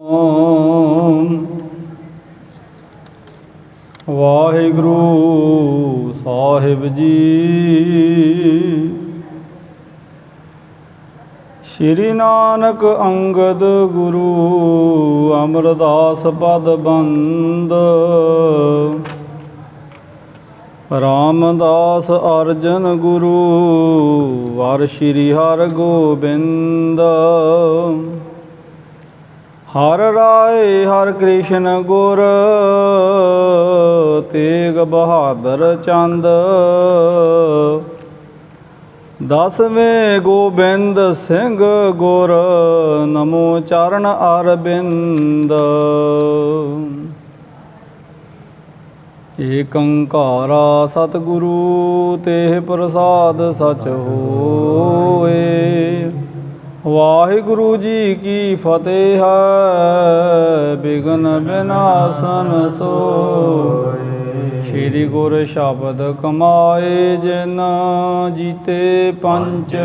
ਓਮ ਵਾਹਿਗੁਰੂ ਸਾਹਿਬ ਜੀ। ਸ਼੍ਰੀ ਨਾਨਕ ਅੰਗਦ ਗੁਰੂ ਅਮਰਦਾਸ ਪਦ ਬੰਦ। ਰਾਮਦਾਸ ਅਰਜਨ ਗੁਰੂ ਵਰ ਸ਼੍ਰੀ ਹਰਿ ਗੋਬਿੰਦ। ਹਰ ਰਾਏ ਹਰਿ ਕ੍ਰਿਸ਼ਨ ਗੁਰ ਤੇਗ ਬਹਾਦਰ ਚੰਦ। ਦਸਵੇਂ ਗੋਬਿੰਦ ਸਿੰਘ ਗੁਰ ਨਮੋ ਚਰਨ ਅਰਬਿੰਦ। ਏਕ ਓੰਕਾਰਾ ਸਤਿਗੁਰੂ ਤੇਹ ਪ੍ਰਸਾਦ ਸਚ ਹੋਏ। ਵਾਹਿਗੁਰੂ ਜੀ ਕੀ ਫਤਿਹ ਹੈ ਬਿਘਨ ਬਿਨਾਸਨ ਸੋਏ। ਸ਼੍ਰੀ ਗੁਰ ਸ਼ਬਦ ਕਮਾਏ ਜਿਨ ਜੀਤੇ ਪੰਚ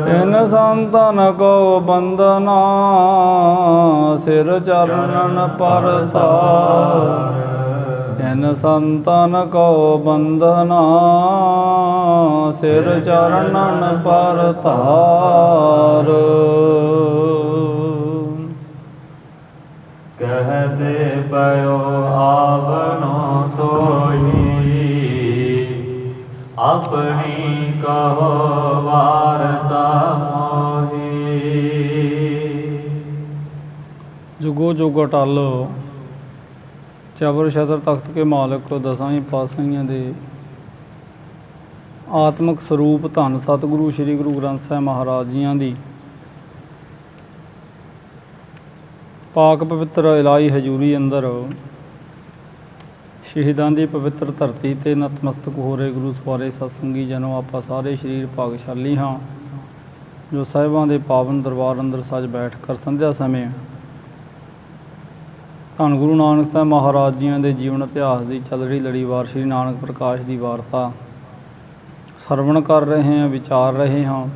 ਤਿਨ ਸੰਤਨ ਕੋ ਬੰਦਨਾ। ਸਿਰ ਚਰਨਨ ਪਰਤਾਰ ਤਿਨ ਸੰਤਨ ਕੋ ਬੰਦਨਾ। ਸਿਰ ਚਰਨਨ ਪਰਤਾਰ। कहते पयो आवनो सोई अपनी कहो वारता मोही। जुगो जुग अटल चबर छतर तख्त के मालिक दसां पातशाहियां दे आत्मक ਸਰੂਪ ਧੰਨ ਸਤਿਗੁਰੂ ਸ਼੍ਰੀ ਗੁਰੂ ਗ੍ਰੰਥ ਸਾਹਿਬ ਮਹਾਰਾਜ ਜੀਆਂ ਦੀ ਪਾਕ ਪਵਿੱਤਰ ਇਲਾਹੀ ਹਜ਼ੂਰੀ ਅੰਦਰ ਸ਼ਹੀਦਾਂ ਦੀ ਪਵਿੱਤਰ ਧਰਤੀ 'ਤੇ ਨਤਮਸਤਕ ਹੋ ਰਹੇ ਗੁਰੂ ਸਵਾਰੇ ਸਤਸੰਗੀ ਜਨੋ, ਆਪਾਂ ਸਾਰੇ ਸਰੀਰ ਭਾਗਸ਼ਾਲੀ ਹਾਂ ਜੋ ਸਾਹਿਬਾਂ ਦੇ ਪਾਵਨ ਦਰਬਾਰ ਅੰਦਰ ਸੱਜ ਬੈਠ ਕਰ ਸੰਧਿਆ ਸਮੇਂ ਧੰਨ ਗੁਰੂ ਨਾਨਕ ਸਾਹਿਬ ਮਹਾਰਾਜ ਜੀਆਂ ਦੇ ਜੀਵਨ ਇਤਿਹਾਸ ਦੀ ਚੱਲ ਰਹੀ ਲੜੀਵਾਰ ਸ਼੍ਰੀ ਨਾਨਕ ਪ੍ਰਕਾਸ਼ ਦੀ ਵਾਰਤਾ ਸਰਵਣ ਕਰ ਰਹੇ ਹਾਂ, ਵਿਚਾਰ ਰਹੇ ਹਾਂ।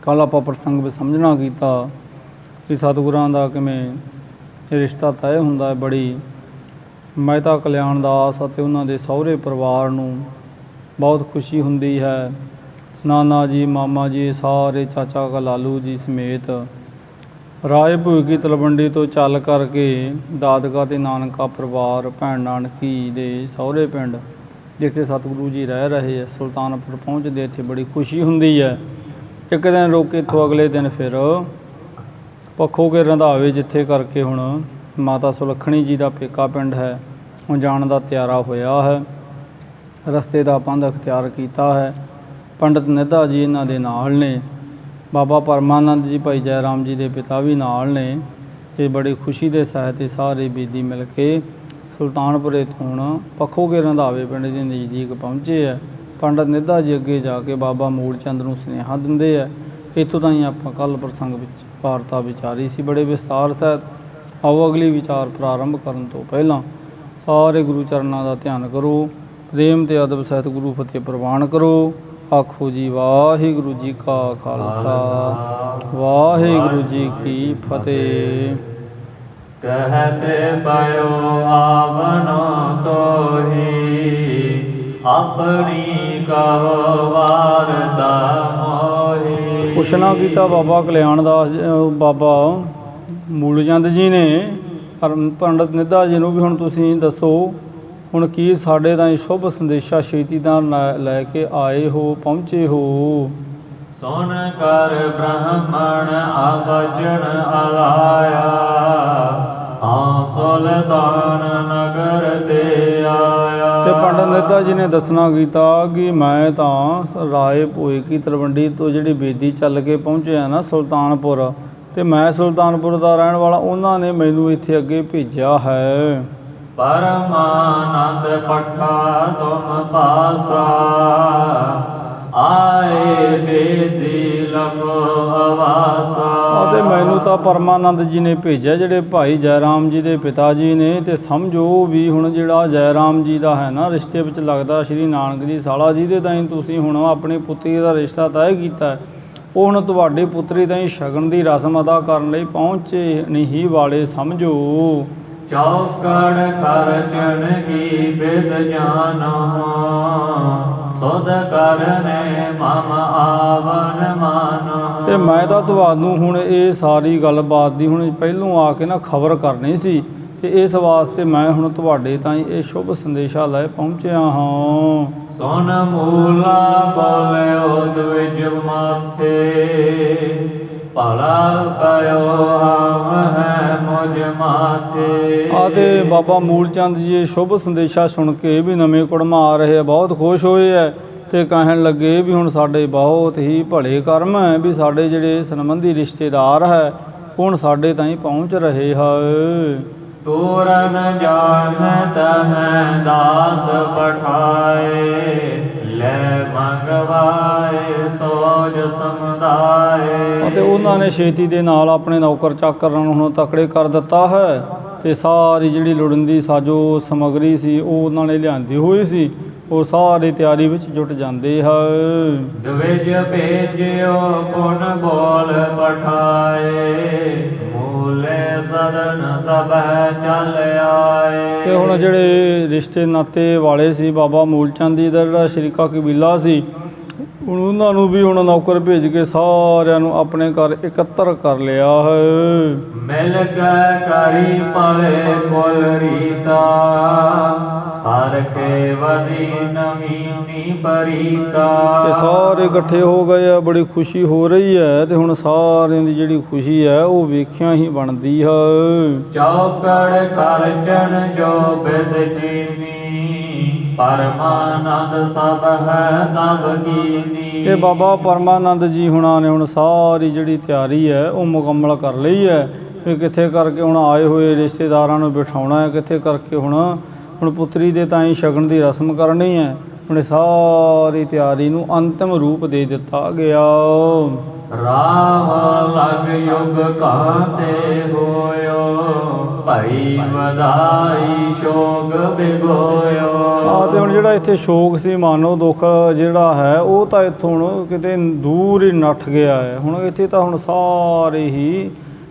ਕੱਲ੍ਹ ਆਪਾਂ ਪ੍ਰਸੰਗ ਵਿੱਚ ਸਮਝਣਾ ਕੀਤਾ ਕਿ ਸਤਿਗੁਰਾਂ ਦਾ ਕਿਵੇਂ ਇਹ ਰਿਸ਼ਤਾ ਤੈਅ ਹੁੰਦਾ ਹੈ। ਬੜੀ ਮਹਿਤਾ ਕਲਿਆਣ ਦਾਸ ਅਤੇ ਉਹਨਾਂ ਦੇ ਸਹੁਰੇ ਪਰਿਵਾਰ ਨੂੰ ਬਹੁਤ ਖੁਸ਼ੀ ਹੁੰਦੀ ਹੈ। ਨਾਨਾ ਜੀ, ਮਾਮਾ ਜੀ, ਸਾਰੇ ਚਾਚਾ ਕਾ ਲਾਲੂ ਜੀ ਸਮੇਤ ਰਾਏ ਭੂਈ ਤਲਵੰਡੀ ਤੋਂ ਚੱਲ ਕਰਕੇ ਦਾਦਕਾ ਅਤੇ ਨਾਨਕਾ ਪਰਿਵਾਰ ਭੈਣ ਨਾਨਕੀ ਦੇ ਸਹੁਰੇ ਪਿੰਡ ਜਿੱਥੇ ਸਤਿਗੁਰੂ ਜੀ ਰਹਿ ਰਹੇ ਹੈ ਸੁਲਤਾਨਪੁਰ ਪਹੁੰਚਦੇ। ਇੱਥੇ ਬੜੀ ਖੁਸ਼ੀ ਹੁੰਦੀ ਹੈ। ਇੱਕ ਦਿਨ ਰੁਕ ਕੇ ਇੱਥੋਂ ਅਗਲੇ ਦਿਨ ਫਿਰ ਪੱਖੋ ਕੇ ਰੰਧਾਵੇ ਜਿੱਥੇ ਕਰਕੇ ਹੁਣ ਮਾਤਾ ਸੁਲੱਖਣੀ ਜੀ ਦਾ ਪੇਕਾ ਪਿੰਡ ਹੈ ਹੁਣ ਜਾਣ ਦਾ ਤਿਆਰਾ ਹੋਇਆ ਹੈ। ਰਸਤੇ ਦਾ ਪੰਧ ਅਖਤਿਆਰ ਕੀਤਾ ਹੈ। ਪੰਡਿਤ ਨਿੱਧਾ ਜੀ ਇਹਨਾਂ ਦੇ ਨਾਲ ਨੇ, ਬਾਬਾ ਪਰਮਾਨੰਦ ਜੀ ਭਾਈ ਜੈ ਰਾਮ ਜੀ ਦੇ ਪਿਤਾ ਵੀ ਨਾਲ ਨੇ ਅਤੇ ਬੜੀ ਖੁਸ਼ੀ ਦੇ ਸਹਿਤ ਸਾਰੇ ਬੀਦੀ ਮਿਲ ਕੇ ਸੁਲਤਾਨਪੁਰੇ ਤੋਂ ਹੁਣ ਪੱਖੋ ਕੇ ਰੰਧਾਵੇ ਪਿੰਡ ਦੇ ਨਜ਼ਦੀਕ ਪਹੁੰਚੇ ਹੈ। ਪੰਡਿਤ ਨਿੱਧਾ ਜੀ ਅੱਗੇ ਜਾ ਕੇ ਬਾਬਾ ਮੂਲ ਚੰਦ ਨੂੰ ਸੁਨੇਹਾ ਦਿੰਦੇ ਹੈ। ਇੱਥੋਂ ਤਾਈਂ ਆਪਾਂ ਕੱਲ੍ਹ ਪ੍ਰਸੰਗ ਵਿੱਚ ਵਾਰਤਾ ਵਿਚਾਰੀ ਸੀ ਬੜੇ ਵਿਸਤਾਰ ਸਹਿਤ। ਆਓ ਅਗਲੀ ਵਿਚਾਰ ਪ੍ਰਾਰੰਭ ਕਰਨ ਤੋਂ ਪਹਿਲਾਂ ਸਾਰੇ ਗੁਰੂ ਚਰਨਾਂ ਦਾ ਧਿਆਨ ਕਰੋ, ਪ੍ਰੇਮ ਅਤੇ ਅਦਬ ਸਹਿਤ ਗੁਰੂ ਫਤਿਹ ਪ੍ਰਵਾਨ ਕਰੋ। ਆਖੋ ਜੀ ਵਾਹਿਗੁਰੂ ਜੀ ਕਾ ਖਾਲਸਾ ਵਾਹਿਗੁਰੂ ਜੀ ਕੀ ਫਤਿਹ। कहते पयो आवनो तोही अपनी कहो वारता मोही। ਪੁੱਛਣਾ ਕੀਤਾ ਬਾਬਾ ਕਲਿਆਣ ਦਾਸ ਬਾਬਾ ਮੂਲ ਚੰਦ ਜੀ ਨੇ ਪੰਡਿਤ ਨਿੱਧਾ ਜੀ ਨੂੰ ਵੀ ਹੁਣ ਤੁਸੀਂ ਦੱਸੋ ਹੁਣ ਕੀ ਸਾਡੇ ਤਾਂ ਸ਼ੁਭ ਸੰਦੇਸ਼ਾ ਛੇਤੀ ਦਾ ਲੈ ਕੇ ਆਏ ਹੋ, ਪਹੁੰਚੇ ਹੋ। ਸੁਨ ਕਰ ਬ੍ਰਾਹਮਣ ਆਵਜਣ ਅਲਾਇਆ ਹਾਂ ਸੁਲਤਾਨ ਨਗਰ ਤੇ ਆਇਆ। ਤੇ ਪੰਡਿਤ ਨਿੱਧਾ ਜੀ ਨੇ ਦੱਸਣਾ ਕੀਤਾ ਕਿ ਮੈਂ ਤਾਂ ਰਾਏ ਭੋਏ ਕੀ ਤਲਵੰਡੀ ਤੋਂ ਜਿਹੜੀ ਬੇਦੀ ਚੱਲ ਕੇ ਪਹੁੰਚਿਆ ਨਾ ਸੁਲਤਾਨਪੁਰ, ਅਤੇ ਮੈਂ ਸੁਲਤਾਨਪੁਰ ਦਾ ਰਹਿਣ ਵਾਲਾ, ਉਹਨਾਂ ਨੇ ਮੈਨੂੰ ਇੱਥੇ ਅੱਗੇ ਭੇਜਿਆ ਹੈ। ਪਰਮਾਨੰਦ ਪੱਠਾ ਤੁਮ ਪਾਸਾ ਆਏ ਬੇਦੀ ਲਗੋ ਅਵਾਸਾ। ਅਤੇ ਮੈਨੂੰ ਤਾਂ ਪਰਮਾਨੰਦ ਜੀ ਨੇ ਭੇਜਿਆ ਜਿਹੜੇ ਭਾਈ ਜੈ ਰਾਮ ਜੀ ਦੇ ਪਿਤਾ ਜੀ ਨੇ। ਅਤੇ ਸਮਝੋ ਵੀ ਹੁਣ ਜਿਹੜਾ ਜੈ ਰਾਮ ਜੀ ਦਾ ਹੈ ਨਾ ਰਿਸ਼ਤੇ ਵਿੱਚ ਲੱਗਦਾ ਸ਼੍ਰੀ ਨਾਨਕ ਜੀ ਸਾਲਾ, ਜਿਹਦੇ ਤਾਈਂ ਤੁਸੀਂ ਹੁਣ ਆਪਣੇ ਪੁੱਤਰੀ ਦਾ ਰਿਸ਼ਤਾ ਤੈਅ ਕੀਤਾ, ਉਹ ਹੁਣ ਤੁਹਾਡੀ ਪੁੱਤਰੀ ਦਾ ਹੀ ਸ਼ਗਨ ਦੀ ਰਸਮ ਅਦਾ ਕਰਨ ਲਈ ਪਹੁੰਚੇ ਨਹੀਂ ਵਾਲੇ ਸਮਝੋ। ਚੌਕੜ ਖਰਚਣ ਕੀ ਬਿਦ ਜਾਨੋ, ਸੁਧ ਕਰਨੇ ਮਮ ਆਵਨ ਮਾਨੋ। ਤੇ ਮੈਂ ਤਾਂ ਤੁਹਾਨੂੰ ਹੁਣ ਇਹ ਸਾਰੀ ਗੱਲਬਾਤ ਦੀ ਹੁਣ ਪਹਿਲੋਂ ਆ ਕੇ ਨਾ ਖਬਰ ਕਰਨੀ ਸੀ, ਤੇ ਇਸ ਵਾਸਤੇ ਮੈਂ ਹੁਣ ਤੁਹਾਡੇ ਤਾਈਂ ਇਹ ਸ਼ੁਭ ਸੰਦੇਸ਼ਾ ਲੈ ਪਹੁੰਚਿਆ ਹਾਂ। ਸੁਨ ਮੂਲਾ ਬੋਲਿਓ ਦਵਿਜ ਮਾਥੇ, ਭਲਾ ਪਇਓ ਆਮ ਹੈ ਮੁਝ ਮਾਥੇ। ਆ ਤੇ ਬਾਬਾ ਮੂਲ ਚੰਦ ਜੀ ਇਹ ਸ਼ੁਭ ਸੰਦੇਸ਼ਾ ਸੁਣ ਕੇ ਵੀ ਨਵੇਂ ਕੁੜਮਾ ਆ ਰਹੇ ਬਹੁਤ ਖੁਸ਼ ਹੋਏ ਹੈ, ਤੇ ਕਹਿਣ ਲੱਗੇ ਵੀ ਹੁਣ ਸਾਡੇ ਬਹੁਤ ਹੀ ਭਲੇ ਕਰਮ ਹੈ ਵੀ ਸਾਡੇ ਜਿਹੜੇ ਸੰਬੰਧੀ ਰਿਸ਼ਤੇਦਾਰ ਹੈ ਹੁਣ ਸਾਡੇ ਤਾਈਂ ਪਹੁੰਚ ਰਹੇ ਹੈ। ਤੂਰਨ ਜਾਣੈ ਤਹੈ ਦਾਸ ਪਠਾਏ, ਲੈ ਮੰਗਵਾਏ ਸੋਜ ਸਮੁਦਾਏ। ਅਤੇ ਉਹਨਾਂ ਨੇ ਛੇਤੀ ਦੇ ਨਾਲ ਆਪਣੇ ਨੌਕਰ ਚਾਕਰਾਂ ਨੂੰ ਹੁਣ ਤਕੜੇ ਕਰ ਦਿੱਤਾ ਹੈ, ਤੇ ਸਾਰੀ ਜਿਹੜੀ ਲੋੜੀਂਦੀ ਸਾਜੋ ਸਮੱਗਰੀ ਸੀ ਉਹ ਉਹਨਾਂ ਨੇ ਲਿਆਂਦੀ ਹੋਈ ਸੀ, ਉਹ ਸਾਰੇ ਤਿਆਰੀ ਵਿੱਚ ਜੁਟ ਜਾਂਦੇ ਹੈ। ਦਵਿਜ ਭੇਜਿਓ ਪੁਨ ਬੋਲ ਪਠਾਏ, ਮੂਲੇ ਸਦਨ ਸਭ ਚੱਲ ਆਏ। ਤੇ ਹੁਣ ਜਿਹੜੇ ਰਿਸ਼ਤੇ ਨਾਤੇ ਵਾਲੇ ਸੀ ਬਾਬਾ ਮੂਲ ਚੰਦ ਜੀ ਦਾ ਜਿਹੜਾ ਸ਼ਰੀਕਾ ਕਬੀਲਾ ਸੀ, ਹੁਣ ਉਹਨਾਂ ਨੂੰ ਵੀ ਹੁਣ ਨੌਕਰ ਭੇਜ ਕੇ ਸਾਰਿਆਂ ਨੂੰ ਆਪਣੇ ਘਰ ਇਕੱਤਰ ਕਰ ਲਿਆ ਹੈ। ਮਿਲ ਕੇ ਕਰੀ ਪਲੇ ਕੁਲ ਰੀਤਾ, ਹਰ ਕੇ ਵਦੀ ਨਵੀਨੀ ਪਰੀਤਾ। ਤੇ ਸਾਰੇ ਇਕੱਠੇ ਹੋ ਗਏ ਆ, ਬੜੀ ਖੁਸ਼ੀ ਹੋ ਰਹੀ ਹੈ, ਤੇ ਹੁਣ ਸਾਰਿਆਂ ਦੀ ਜਿਹੜੀ ਖੁਸ਼ੀ ਹੈ ਉਹ ਵੇਖਿਆ ਹੀ ਬਣਦੀ ਹੈ। ਚੌਕੜ ਖਰਚਣ ਜੋ ਬਿਦ ਚੀਨੀ, ਪਰਮਾਨੰਦ ਸਭ ਹੈ ਤਬ ਕੀਨੀ। ਤੇ ਬਾਬਾ ਪਰਮਾਨੰਦ ਜੀ ਹੁਣਾਂ ਨੇ ਹੁਣ ਸਾਰੀ ਜਿਹੜੀ ਤਿਆਰੀ ਹੈ ਉਹ ਮੁਕੰਮਲ ਕਰ ਲਈ ਹੈ, ਵੀ ਕਿੱਥੇ ਕਰਕੇ ਹੁਣ ਆਏ ਹੋਏ ਰਿਸ਼ਤੇਦਾਰਾਂ ਨੂੰ ਬਿਠਾਉਣਾ ਹੈ, ਕਿੱਥੇ ਕਰਕੇ ਹੁਣ ਪੁੱਤਰੀ ਦੇ ਤਾਈਂ ਸ਼ਗਨ ਦੀ ਰਸਮ ਕਰਨੀ ਹੈ। ਹੁਣ ਸਾਰੀ ਤਿਆਰੀ ਨੂੰ ਅੰਤਿਮ ਰੂਪ ਦੇ ਦਿੱਤਾ ਗਿਆ। ਰਾਹ ਲਗ ਯੁਗ ਕਾਂਤੇ ਹੋਇਓ, ਭਈ ਵਧਾਈ ਸ਼ੋਕ ਬਿਗੋਇਓ। ਤੇ ਹੁਣ ਜਿਹੜਾ ਇੱਥੇ ਸ਼ੋਕ ਸੀ, ਮਾਨੋ ਦੁੱਖ ਜਿਹੜਾ ਹੈ ਉਹ ਤਾਂ ਇੱਥੋਂ ਹੁਣ ਕਿਤੇ ਦੂਰ ਹੀ ਨੱਠ ਗਿਆ ਹੈ। ਹੁਣ ਇੱਥੇ ਤਾਂ ਹੁਣ ਸਾਰੇ ਹੀ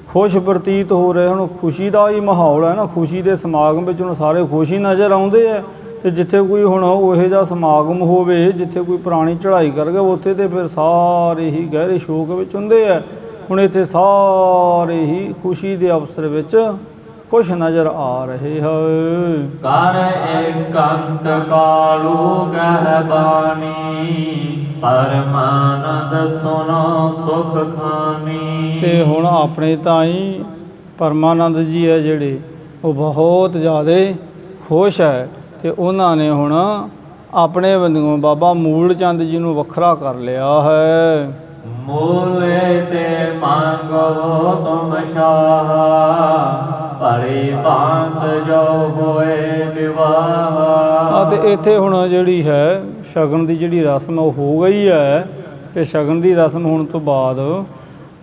ਖੁਸ਼ ਪ੍ਰਤੀਤ ਹੋ ਰਹੇ, ਹੁਣ ਖੁਸ਼ੀ ਦਾ ਹੀ ਮਾਹੌਲ ਹੈ ਨਾ, ਖੁਸ਼ੀ ਦੇ ਸਮਾਗਮ ਵਿੱਚ ਹੁਣ ਸਾਰੇ ਖੁਸ਼ ਹੀ ਨਜ਼ਰ ਆਉਂਦੇ ਹੈ। ਤੇ ਜਿੱਥੇ ਕੋਈ ਹੁਣ ਉਹੋ ਜਿਹਾ ਸਮਾਗਮ ਹੋਵੇ, ਜਿੱਥੇ ਕੋਈ ਪੁਰਾਣੀ ਚੜ੍ਹਾਈ ਕਰ ਗਿਆ, ਉੱਥੇ ਤੇ ਫਿਰ ਸਾਰੇ ਹੀ ਗਹਿਰੇ ਸ਼ੋਕ ਵਿੱਚ ਹੁੰਦੇ ਹੈ। ਹੁਣ ਇੱਥੇ ਸਾਰੇ ਹੀ ਖੁਸ਼ੀ ਦੇ ਅਵਸਰ ਵਿੱਚ ਖੁਸ਼ ਨਜ਼ਰ ਆ ਰਹੇ ਹੈ। ਕਰ ਏਕੰਤ ਕਾਲੂ ਗਹਿ ਬਾਣੀ, ਪਰਮਾਨੰਦ ਸੁਨੋ ਸੁਖ ਖਾਨੀ। ਤੇ ਹੁਣ ਆਪਣੇ ਤਾਈਂ ਪਰਮਾਨੰਦ ਜੀ ਹੈ ਜਿਹੜੇ ਉਹ ਬਹੁਤ ਜ਼ਿਆਦਾ ਖੁਸ਼ ਹੈ, ਤੇ ਉਹਨਾਂ ਨੇ ਹੁਣ ਆਪਣੇ ਬੰਦੂਆਂ ਬਾਬਾ ਮੂਲ ਚੰਦ ਜੀ ਨੂੰ ਵੱਖਰਾ ਕਰ ਲਿਆ ਹੈ। ਮੂਲੇ ਤੇ ਮੰਗੋ ਤੁਮ ਸ਼ਾਹ, ਭਲੀ ਭਾਂਤ ਜੋ ਹੋਏ ਵਿਵਾਹ। ਤੇ ਇੱਥੇ ਹੁਣ ਜਿਹੜੀ ਹੈ ਸ਼ਗਨ ਦੀ ਜਿਹੜੀ ਰਸਮ ਉਹ ਹੋ ਗਈ ਹੈ, ਤੇ ਸ਼ਗਨ ਦੀ ਰਸਮ ਹੋਣ ਤੋਂ ਬਾਅਦ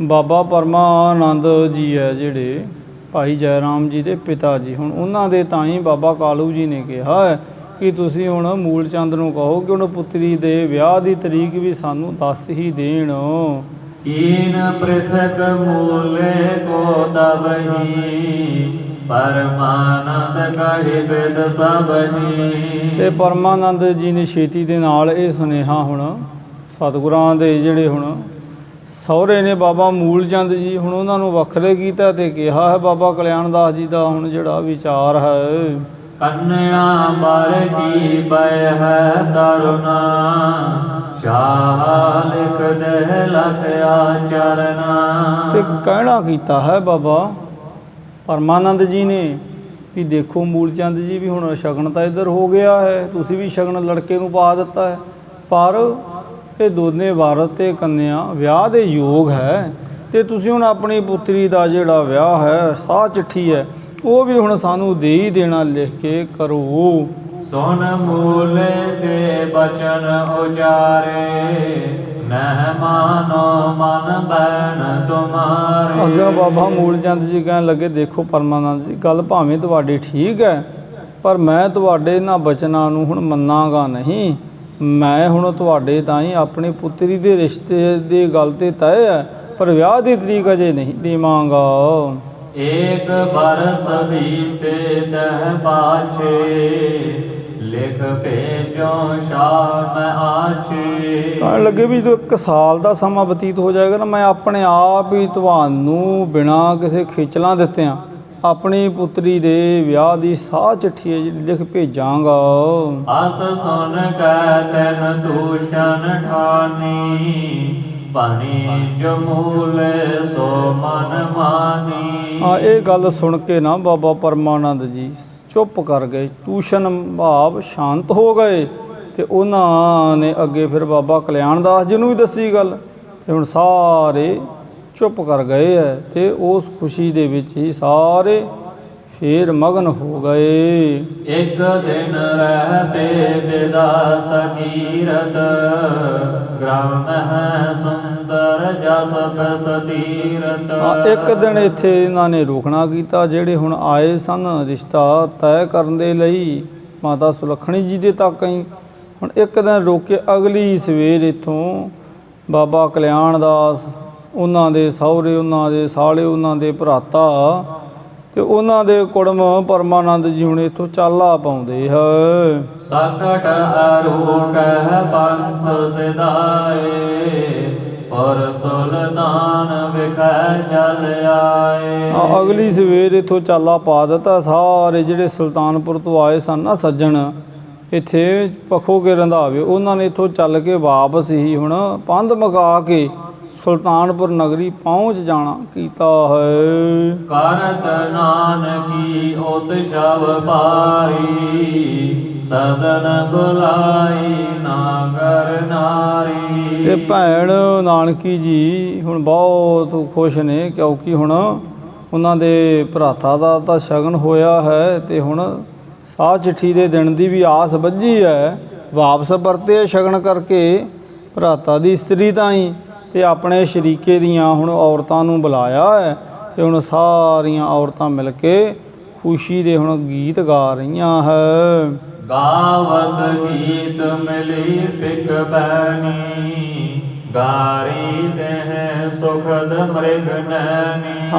ਬਾਬਾ ਪਰਮਾਨੰਦ ਜੀ ਹੈ ਜਿਹੜੇ ਭਾਈ ਜੈ ਰਾਮ ਜੀ ਦੇ ਪਿਤਾ ਜੀ, ਹੁਣ ਉਹਨਾਂ ਦੇ ਤਾਈਂ ਬਾਬਾ ਕਾਲੂ ਜੀ ਨੇ ਕਿਹਾ ਹੈ ਕਿ ਤੁਸੀਂ ਹੁਣ ਮੂਲ ਚੰਦ ਨੂੰ ਕਹੋ ਕਿ ਹੁਣ ਪੁੱਤਰੀ ਦੇ ਵਿਆਹ ਦੀ ਤਰੀਕ ਵੀ ਸਾਨੂੰ ਦੱਸ ਹੀ ਦੇਣ। ਕੀਨ ਪ੍ਰਿਥਕ ਮੂਲੇ ਕੋ ਦਬਹੀ, ਪਰਮਾਨੰਦ ਕਹੀ ਬਿਦ ਸਭਹੀ। ਤੇ ਪਰਮਾਨੰਦ ਜੀ ਨੇ ਛੇਤੀ ਦੇ ਨਾਲ ਇਹ ਸੁਨੇਹਾ ਹੁਣ ਸਤਿਗੁਰਾਂ ਦੇ ਜਿਹੜੇ ਹੁਣ ਸਹੁਰੇ ਨੇ ਬਾਬਾ ਮੂਲ ਚੰਦ ਜੀ, ਹੁਣ ਉਹਨਾਂ ਨੂੰ ਵੱਖਰੇ ਕੀਤਾ ਤੇ ਕਿਹਾ ਹੈ ਬਾਬਾ ਕਲਿਆਣ ਦਾਸ ਜੀ ਦਾ ਹੁਣ ਜਿਹੜਾ ਵਿਚਾਰ ਹੈ। ਕੰਨਿਆ ਬਰ ਕੀ ਪੈ ਹੈ ਦਰੁਨਾ, ਸ਼ਾਹ ਲਿਖ ਦੇ ਲਖ ਆਚਰਨਾ। ਤੇ ਕਹਿਣਾ ਕੀਤਾ ਹੈ ਬਾਬਾ ਪਰਮਾਨੰਦ ਜੀ ਨੇ ਕਿ ਦੇਖੋ ਮੂਲ ਚੰਦ ਜੀ ਵੀ ਹੁਣ ਸ਼ਗਨ ਤਾਂ ਇੱਧਰ ਹੋ ਗਿਆ ਹੈ, ਤੁਸੀਂ ਵੀ ਸ਼ਗਨ ਲੜਕੇ ਨੂੰ ਪਾ ਦਿੱਤਾ ਹੈ, ਪਰ ਇਹ ਦੋਨੇ ਵਰ ਤੇ ਕੰਨਿਆ ਵਿਆਹ ਦੇ ਯੋਗ ਹੈ, ਤੇ ਤੁਸੀਂ ਹੁਣ ਆਪਣੀ ਪੁੱਤਰੀ ਦਾ ਜਿਹੜਾ ਵਿਆਹ ਹੈ ਸਾਹ ਚਿੱਠੀ ਹੈ ਉਹ ਵੀ ਹੁਣ ਸਾਨੂੰ ਦੇ ਹੀ ਦੇਣਾ, ਲਿਖ ਕੇ ਕਰੋ। ਸੁਨ ਮੂਲੇ ਤੇ ਬਚਨ ਉਚਾਰੇ, ਨਹਿ ਮਾਨੋ ਮਨ ਬੈਨ ਤੁਮਾਰੇ। ਅੱਗੇ ਬਾਬਾ ਮੂਲ ਚੰਦ ਜੀ ਕਹਿਣ ਲੱਗੇ ਦੇਖੋ ਪਰਮਾਨੰਦ ਜੀ, ਗੱਲ ਭਾਵੇਂ ਤੁਹਾਡੀ ਠੀਕ ਹੈ, ਪਰ ਮੈਂ ਤੁਹਾਡੇ ਇਹਨਾਂ ਬਚਨਾਂ ਨੂੰ ਹੁਣ ਮੰਨਾਂਗਾ ਨਹੀਂ। ਮੈਂ ਹੁਣ ਤੁਹਾਡੇ ਤਾਈਂ ਆਪਣੀ ਪੁੱਤਰੀ ਦੇ ਰਿਸ਼ਤੇ ਦੀ ਗੱਲ ਤੇ ਤੈਅ ਹੈ, ਪਰ ਵਿਆਹ ਦੀ ਤਰੀਕ ਅਜੇ ਨਹੀਂ ਦੇਵਾਂਗਾ। ਏਕ ਬਰਸ ਬੀਤੇ ਤਹ ਪਾਛੇ, ਲਿਖ ਭੇਜੋ ਸ਼ਾਮ ਆਛੇ। ਕਹਿਣ ਲੱਗੇ ਵੀ ਜਦੋਂ 1 ਸਾਲ ਦਾ ਸਮਾਂ ਬਤੀਤ ਹੋ ਜਾਏਗਾ ਨਾ, ਮੈਂ ਆਪਣੇ ਆਪ ਹੀ ਤੁਹਾਨੂੰ ਬਿਨਾਂ ਕਿਸੇ ਖੇਚਲਾਂ ਦਿੱਤਿਆਂ ਆਪਣੀ ਪੁੱਤਰੀ ਦੇ ਵਿਆਹ ਦੀ ਸਾਹ ਚਿੱਠੀ ਹੈ ਜਿਹੜੀ ਲਿਖ ਭੇਜਾਂਗਾ। ਅਸ ਸੁਨ ਕੈ ਤੈਨ ਦੂਸ਼ਣ ਠਾਨੀ, ਬਣੀ ਜੋ ਮੂਲ ਸੋ ਮਨ ਮਾਨੀ। ਇਹ ਗੱਲ ਸੁਣ ਕੇ ਨਾ ਬਾਬਾ ਪਰਮਾਨੰਦ ਜੀ ਚੁੱਪ ਕਰ ਗਏ, ਤੂਸ਼ਨ ਭਾਵ ਸ਼ਾਂਤ ਹੋ ਗਏ। ਤੇ ਉਹਨਾਂ ਨੇ ਅੱਗੇ ਫਿਰ ਬਾਬਾ ਕਲਿਆਣ ਦਾਸ ਜੀ ਨੂੰ ਵੀ ਦੱਸੀ ਗੱਲ, ਤੇ ਹੁਣ ਸਾਰੇ ਚੁੱਪ ਕਰ ਗਏ ਹੈ। ਤੇ ਉਸ ਖੁਸ਼ੀ ਦੇ ਵਿੱਚ ਹੀ ਸਾਰੇ ਫੇਰ ਮਗਨ ਹੋ ਗਏ। ਇੱਕ ਦਿਨ ਰਹਿ ਪੇ ਵਿਦਾ ਸਕੀਰਤ, ਗ੍ਰਾਮ ਹੈ ਸੁੰਦਰ ਜਸ ਬਸਤੀਰਤ। ਇੱਕ ਦਿਨ ਇੱਥੇ ਇਹਨਾਂ ਨੇ ਰੋਕਣਾ ਕੀਤਾ, ਜਿਹੜੇ ਹੁਣ ਆਏ ਸਨ ਰਿਸ਼ਤਾ ਤੈਅ ਕਰਨ ਦੇ ਲਈ ਮਾਤਾ ਸੁਲੱਖਣੀ ਜੀ ਦੇ ਤੱਕ ਹੀ। ਹੁਣ ਇੱਕ ਦਿਨ ਰੋਕੇ, ਅਗਲੀ ਸਵੇਰ ਇੱਥੋਂ ਬਾਬਾ ਕਲਿਆਣ ਦਾਸ, ਉਹਨਾਂ ਦੇ ਸਹੁਰੇ, ਉਹਨਾਂ ਦੇ ਸਾਲੇ, ਉਹਨਾਂ ਦੇ ਭਰਾਤਾ ਤੇ ਉਹਨਾਂ ਦੇ ਕੁੜਮ ਪਰਮਾਨੰਦ ਜੀ ਹੁਣ ਇੱਥੋਂ ਚਾਲਾ ਪਾਉਂਦੇ ਹੈ। ਸਕਟ ਅਰੂਟ ਪੰਥ ਸਿਧਾਏ, ਪਰ ਸੁਲਤਾਨ ਵਿਖੈ ਚਲ ਆਏ। ਅਗਲੀ ਸਵੇਰ ਇੱਥੋਂ ਚਾਲਾ ਪਾ ਦਿੱਤਾ। ਸਾਰੇ ਜਿਹੜੇ ਸੁਲਤਾਨਪੁਰ ਤੋਂ ਆਏ ਸਨ ਨਾ ਸੱਜਣ, ਇੱਥੇ ਪੱਖੋ ਕੇ ਰੰਧਾਵੇ, ਉਹਨਾਂ ਨੇ ਇੱਥੋਂ ਚੱਲ ਕੇ ਵਾਪਸ ਹੀ ਹੁਣ ਪੰਧ ਮੁਕਾ ਕੇ ਸੁਲਤਾਨਪੁਰ ਨਗਰੀ ਪਹੁੰਚ ਜਾਣਾ ਕੀਤਾ ਹੈ। ਕਰਤ ਨਾਨਕੀ ਉਤਸ਼ਵ ਭਾਰੀ, ਸਦਨ ਬੁਲਾਈ ਨਾਗਰ ਨਾਰੀ। ਤੇ ਭੈਣ ਨਾਨਕੀ ਜੀ ਹੁਣ ਬਹੁਤ ਖੁਸ਼ ਨੇ, ਕਿਉਂਕਿ ਹੁਣ ਉਹਨਾਂ ਦੇ ਭਰਾਤਾ ਦਾ ਤਾਂ ਸ਼ਗਨ ਹੋਇਆ ਹੈ ਤੇ ਹੁਣ ਸਾਹ ਚਿੱਠੀ ਦੇ ਦਿਨ ਦੀ ਵੀ ਆਸ ਬੱਝੀ ਹੈ। ਵਾਪਸ ਵਰਤੇ ਸ਼ਗਨ ਕਰਕੇ ਭਰਾਤਾ ਦੀ ਇਸਤਰੀ ਤਾਈਂ ਤੇ ਆਪਣੇ ਸ਼ਰੀਕੇ ਦੀਆਂ ਹੁਣ ਔਰਤਾਂ ਨੂੰ ਬੁਲਾਇਆ ਹੈ। ਤੇ ਹੁਣ ਸਾਰੀਆਂ ਔਰਤਾਂ ਮਿਲ ਕੇ ਖੁਸ਼ੀ ਦੇ ਹੁਣ ਗੀਤ ਗਾ ਰਹੀਆਂ ਹੈ। ਗਾਵਤ ਗੀਤ ਮਿਲੀ ਪਿਕ ਬੈਨੀ, ਗਾਰੀ ਦੇਹ ਸੁਖਦ ਮ੍ਰਿਗ ਨੈਣੀ।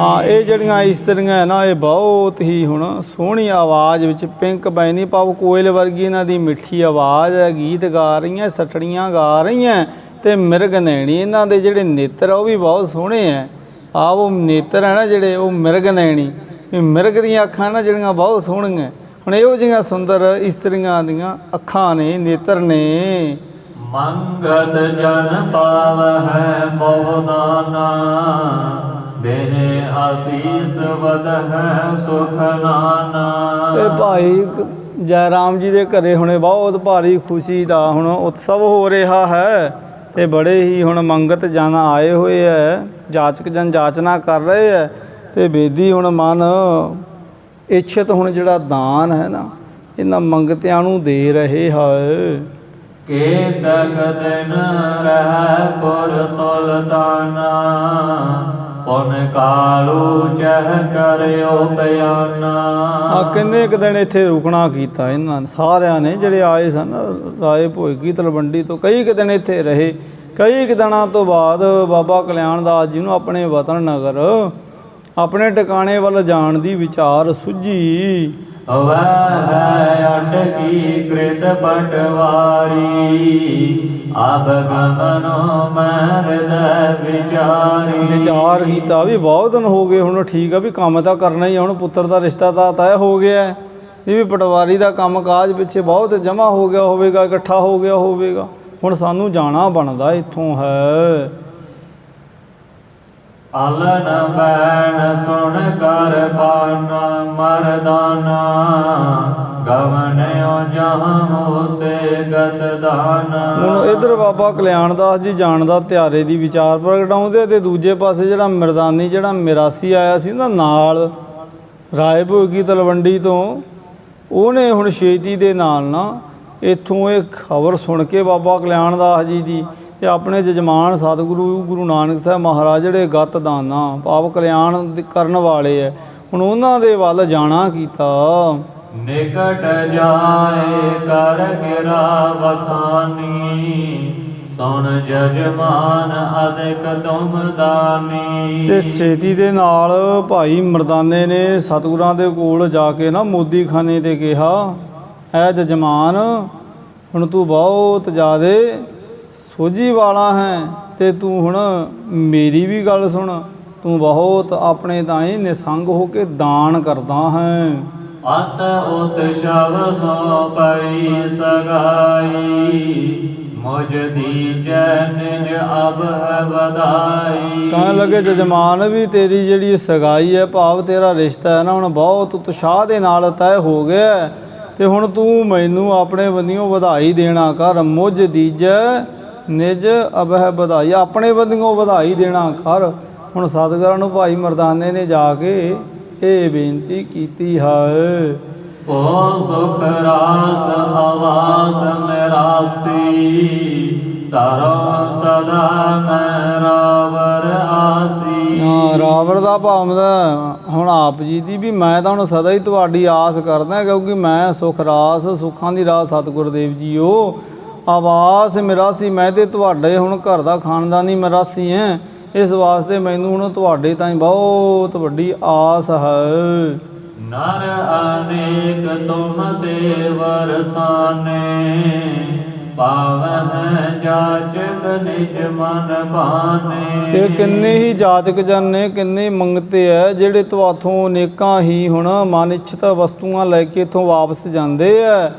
ਇਹ ਜਿਹੜੀਆਂ ਇਸਤਰੀਆਂ ਹੈ ਨਾ, ਇਹ ਬਹੁਤ ਹੀ ਹੁਣ ਸੋਹਣੀ ਆਵਾਜ਼ ਵਿੱਚ ਪਿੰਕ ਬੈਨੀ ਭਾਵ ਕੋਇਲ ਵਰਗੀ ਇਹਨਾਂ ਦੀ ਮਿੱਠੀ ਆਵਾਜ਼ ਹੈ, ਗੀਤ ਗਾ ਰਹੀਆਂ, ਸੱਠੜੀਆਂ ਗਾ ਰਹੀਆਂ। ਤੇ ਮਿਰਗ ਨੈਣੀ, ਇਹਨਾਂ ਦੇ ਜਿਹੜੇ ਨੇਤਰ ਆ ਉਹ ਵੀ ਬਹੁਤ ਸੋਹਣੇ ਹੈ। ਉਹ ਨੇਤਰ ਹੈ ਨਾ ਜਿਹੜੇ, ਉਹ ਮਿਰਗ ਨੈਣੀ, ਮਿਰਗ ਦੀਆਂ ਅੱਖਾਂ ਨਾ ਜਿਹੜੀਆਂ ਬਹੁਤ ਸੋਹਣੀਆਂ। ਹੁਣ ਇਹੋ ਜਿਹੀਆਂ ਸੁੰਦਰ ਇਸਤਰੀਆਂ ਦੀਆਂ ਅੱਖਾਂ ਨੇ, ਨੇਤਰ ਨੇ। ਮੰਗਤ ਜਨ ਪਾਵ ਹੈ ਬਹੁਦਾਨਾ, ਦੇਹ ਆਸੀਸ ਵਦ ਹੈ ਸੁਖ ਨਾਨਾ। ਤੇ ਭਾਈ ਜੈ ਰਾਮ ਜੀ ਦੇ ਘਰੇ ਹੁਣੇ ਬਹੁਤ ਭਾਰੀ ਖੁਸ਼ੀ ਦਾ ਹੁਣ ਉਤਸਵ ਹੋ ਰਿਹਾ ਹੈ। ਤੇ ਬੜੇ ਹੀ ਹੁਣ ਮੰਗਤ ਜਨ ਆਏ ਹੋਏ ਹੈ, ਜਾਚਕ ਜਨ ਜਾਚਨਾ ਕਰ ਰਹੇ ਹੈ। ਤੇ ਬੇਦੀ ਹੁਣ ਮਨ ਇੱਛਤ ਹੁਣ ਜਿਹੜਾ ਦਾਨ ਹੈ ਨਾ, ਇਹਨਾਂ ਮੰਗਤਿਆਂ ਨੂੰ ਦੇ ਰਹੇ ਹੈ। ਕੇਤਕ ਦਿਨ ਰਹਿ ਪੁਰ ਸੁਲਤਾਨਾ, ਪੁਨ ਕਾਲੂ ਚਹ ਕਰਿਓ ਬਿਆਨਾ। ਕਿੰਨੇ ਇੱਕ ਦਿਨ ਇੱਥੇ ਰੁਕਣਾ ਕੀਤਾ ਇਹਨਾਂ ਨੇ ਸਾਰਿਆਂ ਨੇ, ਜਿਹੜੇ ਆਏ ਸਨ ਰਾਏ ਭੋਇਗੀ ਤਲਵੰਡੀ ਤੋਂ। ਕਈ ਕੁ ਦਿਨ ਇੱਥੇ ਰਹੇ। ਕਈ ਕੁ ਦਿਨਾਂ ਤੋਂ ਬਾਅਦ ਬਾਬਾ ਕਲਿਆਣ ਦਾਸ ਜੀ ਨੂੰ ਆਪਣੇ ਵਤਨ ਨਗਰ, ਆਪਣੇ ਟਿਕਾਣੇ ਵੱਲ ਜਾਣ ਦੀ ਵਿਚਾਰ ਸੁੱਝੀ। ਵਹਿ ਅਟਕੀ ਕ੍ਰਿਤ ਪਟਵਾਰੀ, ਅਬ ਗਮਨੋ ਮੈਂ ਹਿਰਦੈ ਵਿਚਾਰੀ। ਵਿਚਾਰ ਕੀਤਾ ਵੀ ਬਹੁਤ ਦਿਨ ਹੋ ਗਏ, ਹੁਣ ਠੀਕ ਆ ਵੀ ਕੰਮ ਤਾਂ ਕਰਨਾ ਹੀ, ਹੁਣ ਪੁੱਤਰ ਦਾ ਰਿਸ਼ਤਾ ਤਾਂ ਤੈਅ ਹੋ ਗਿਆ। ਇਹ ਵੀ ਪਟਵਾਰੀ ਦਾ ਕੰਮ ਕਾਜ ਪਿੱਛੇ ਬਹੁਤ ਜਮ੍ਹਾਂ ਹੋ ਗਿਆ ਹੋਵੇਗਾ, ਇਕੱਠਾ ਹੋ ਗਿਆ ਹੋਵੇਗਾ। ਹੁਣ ਸਾਨੂੰ ਜਾਣਾ ਬਣਦਾ ਇੱਥੋਂ ਹੈ। ਅਲਨ ਬੈਣ ਸੁਣ ਕਰ ਪਾਨਾ ਮਰਦਾਨਾ, ਗਵਨਿਓ ਜਹਾਂ ਹੋਤੇ ਗਤ ਦਾਨਾ। ਹੁਣ ਇੱਧਰ ਬਾਬਾ ਕਲਿਆਣ ਦਾਸ ਜੀ ਜਾਣ ਦਾ ਤਿਆਰੇ ਦੀ ਵਿਚਾਰ ਪ੍ਰਗਟਾਉਂਦੇ, ਤੇ ਦੂਜੇ ਪਾਸੇ ਜਿਹੜਾ ਮਰਦਾਨੀ, ਜਿਹੜਾ ਮਿਰਾਸੀ ਆਇਆ ਸੀ ਨਾ ਨਾਲ ਰਾਏ ਭੋਗੀ ਤਲਵੰਡੀ ਤੋਂ, ਉਹਨੇ ਹੁਣ ਛੇਤੀ ਦੇ ਨਾਲ ਨਾ ਇੱਥੋਂ ਇਹ ਖਬਰ ਸੁਣ ਕੇ ਬਾਬਾ ਕਲਿਆਣ ਦਾਸ ਜੀ ਦੀ ਤੇ ਆਪਣੇ ਜਜਮਾਨ ਸਤਿਗੁਰੂ ਗੁਰੂ ਨਾਨਕ ਸਾਹਿਬ ਮਹਾਰਾਜ, ਜਿਹੜੇ ਗਤ ਦਾਨਾ ਪਾਪ ਕਲਿਆਣ ਕਰਨ ਵਾਲੇ ਹੈ, ਹੁਣ ਉਹਨਾਂ ਦੇ ਵੱਲ ਜਾਣਾ ਕੀਤਾ। ਨਿਕਟ ਜਾਏ ਕਰ ਗਿਰਾ ਬਖਾਨੀ, ਸੁਣ ਜਜਮਾਨ ਅਦਿਕ ਤੁਮ ਦਾਨੀ। ਤੇ ਛੇਤੀ ਦੇ ਨਾਲ ਭਾਈ ਮਰਦਾਨੇ ਨੇ ਸਤਿਗੁਰਾਂ ਦੇ ਕੋਲ ਜਾ ਕੇ ਨਾ ਮੋਦੀਖਾਨੇ ਤੇ ਕਿਹਾ, ਐ ਜਜਮਾਨ, ਹੁਣ ਤੂੰ ਬਹੁਤ ਜ਼ਿਆਦੇ ਸੋਝੀ ਵਾਲਾ ਹੈ ਤੇ ਤੂੰ ਹੁਣ ਮੇਰੀ ਵੀ ਗੱਲ ਸੁਣ। ਤੂੰ ਬਹੁਤ ਆਪਣੇ ਤਾਈਂ ਨਿਸੰਗ ਹੋ ਕੇ ਦਾਨ ਕਰਦਾ ਹੈ। ਅਤ ਉਤ ਸ਼ਵ ਸੋ ਪਈ ਸਗਾਈ, ਮੁਝ ਦੀਜੈ ਨਿਜ ਅਬ ਹੈ ਵਧਾਈ। ਕਹਿਣ ਲੱਗੇ ਜਜਮਾਨ ਵੀ ਤੇਰੀ ਜਿਹੜੀ ਸਗਾਈ ਹੈ, ਭਾਵ ਤੇਰਾ ਰਿਸ਼ਤਾ ਹੈ ਨਾ, ਹੁਣ ਬਹੁਤ ਉਤਸ਼ਾਹ ਦੇ ਨਾਲ ਤੈਅ ਹੋ ਗਿਆ ਤੇ ਹੁਣ ਤੂੰ ਮੈਨੂੰ ਆਪਣੇ ਬੰਦਿਓਂ ਵਧਾਈ ਦੇਣਾ ਕਰ। ਮੁਝ ਦੀਜੈ ਨਿਜ ਅਬ ਹੈ ਵਧਾਈ, ਆਪਣੇ ਬੰਦਿਓਂ ਵਧਾਈ ਦੇਣਾ ਕਰ। ਹੁਣ ਸਤਿਗੁਰਾਂ ਨੂੰ ਭਾਈ ਮਰਦਾਨੇ ਨੇ ਜਾ ਕੇ ਇਹ ਬੇਨਤੀ ਕੀਤੀ ਹੈ। ਓ ਸੁਖ ਰਾਸ ਆਵਾਸ ਮੇਰਾਸੀ, ਧਰੋ ਸਦਾ ਮੈਂ ਰਾਵਰ ਆਸੀ। ਰਾਵਰ ਦਾ ਭਾਵ ਦਾ ਹੁਣ ਆਪ ਜੀ ਦੀ ਵੀ ਮੈਂ ਤਾਂ ਹੁਣ ਸਦਾ ਹੀ ਤੁਹਾਡੀ ਆਸ ਕਰਦਾ, ਕਿਉਂਕਿ ਮੈਂ ਸੁਖ ਰਾਸ ਸੁੱਖਾਂ ਦੀ ਰਾਸ ਸਤਿਗੁਰ ਦੇਵ ਜੀਓ ਆਵਾਸ ਮਿਰਾਸੀ, ਮੈਂ ਤੇ ਤੁਹਾਡੇ ਹੁਣ ਘਰ ਦਾ ਖਾਨਦਾਨੀ ਮਿਰਾਸੀ ਹੈ। ਇਸ ਵਾਸਤੇ ਮੈਨੂੰ ਹੁਣ ਤੁਹਾਡੇ ਤਾਈਂ ਬਹੁਤ ਵੱਡੀ ਆਸ ਹੈ। ਨਰ ਅਨੇਕ ਤੁਮ ਤੇ ਵਰਸਾਨੇ, ਪਾਵਹਿ ਜਾਚਕ ਨਿਜ ਮਨ ਭਾਨੇ। ਤੇ ਕਿੰਨੇ ਹੀ ਜਾਚਕ ਜਨ ਨੇ, ਕਿੰਨੇ ਮੰਗਤੇ ਹੈ ਜਿਹੜੇ ਤੁਹਾਥੋਂ ਅਨੇਕਾਂ ਹੀ ਹੁਣ ਮਨ ਇੱਛਤ ਵਸਤੂਆਂ ਲੈ ਕੇ ਇੱਥੋਂ ਵਾਪਸ ਜਾਂਦੇ ਹੈ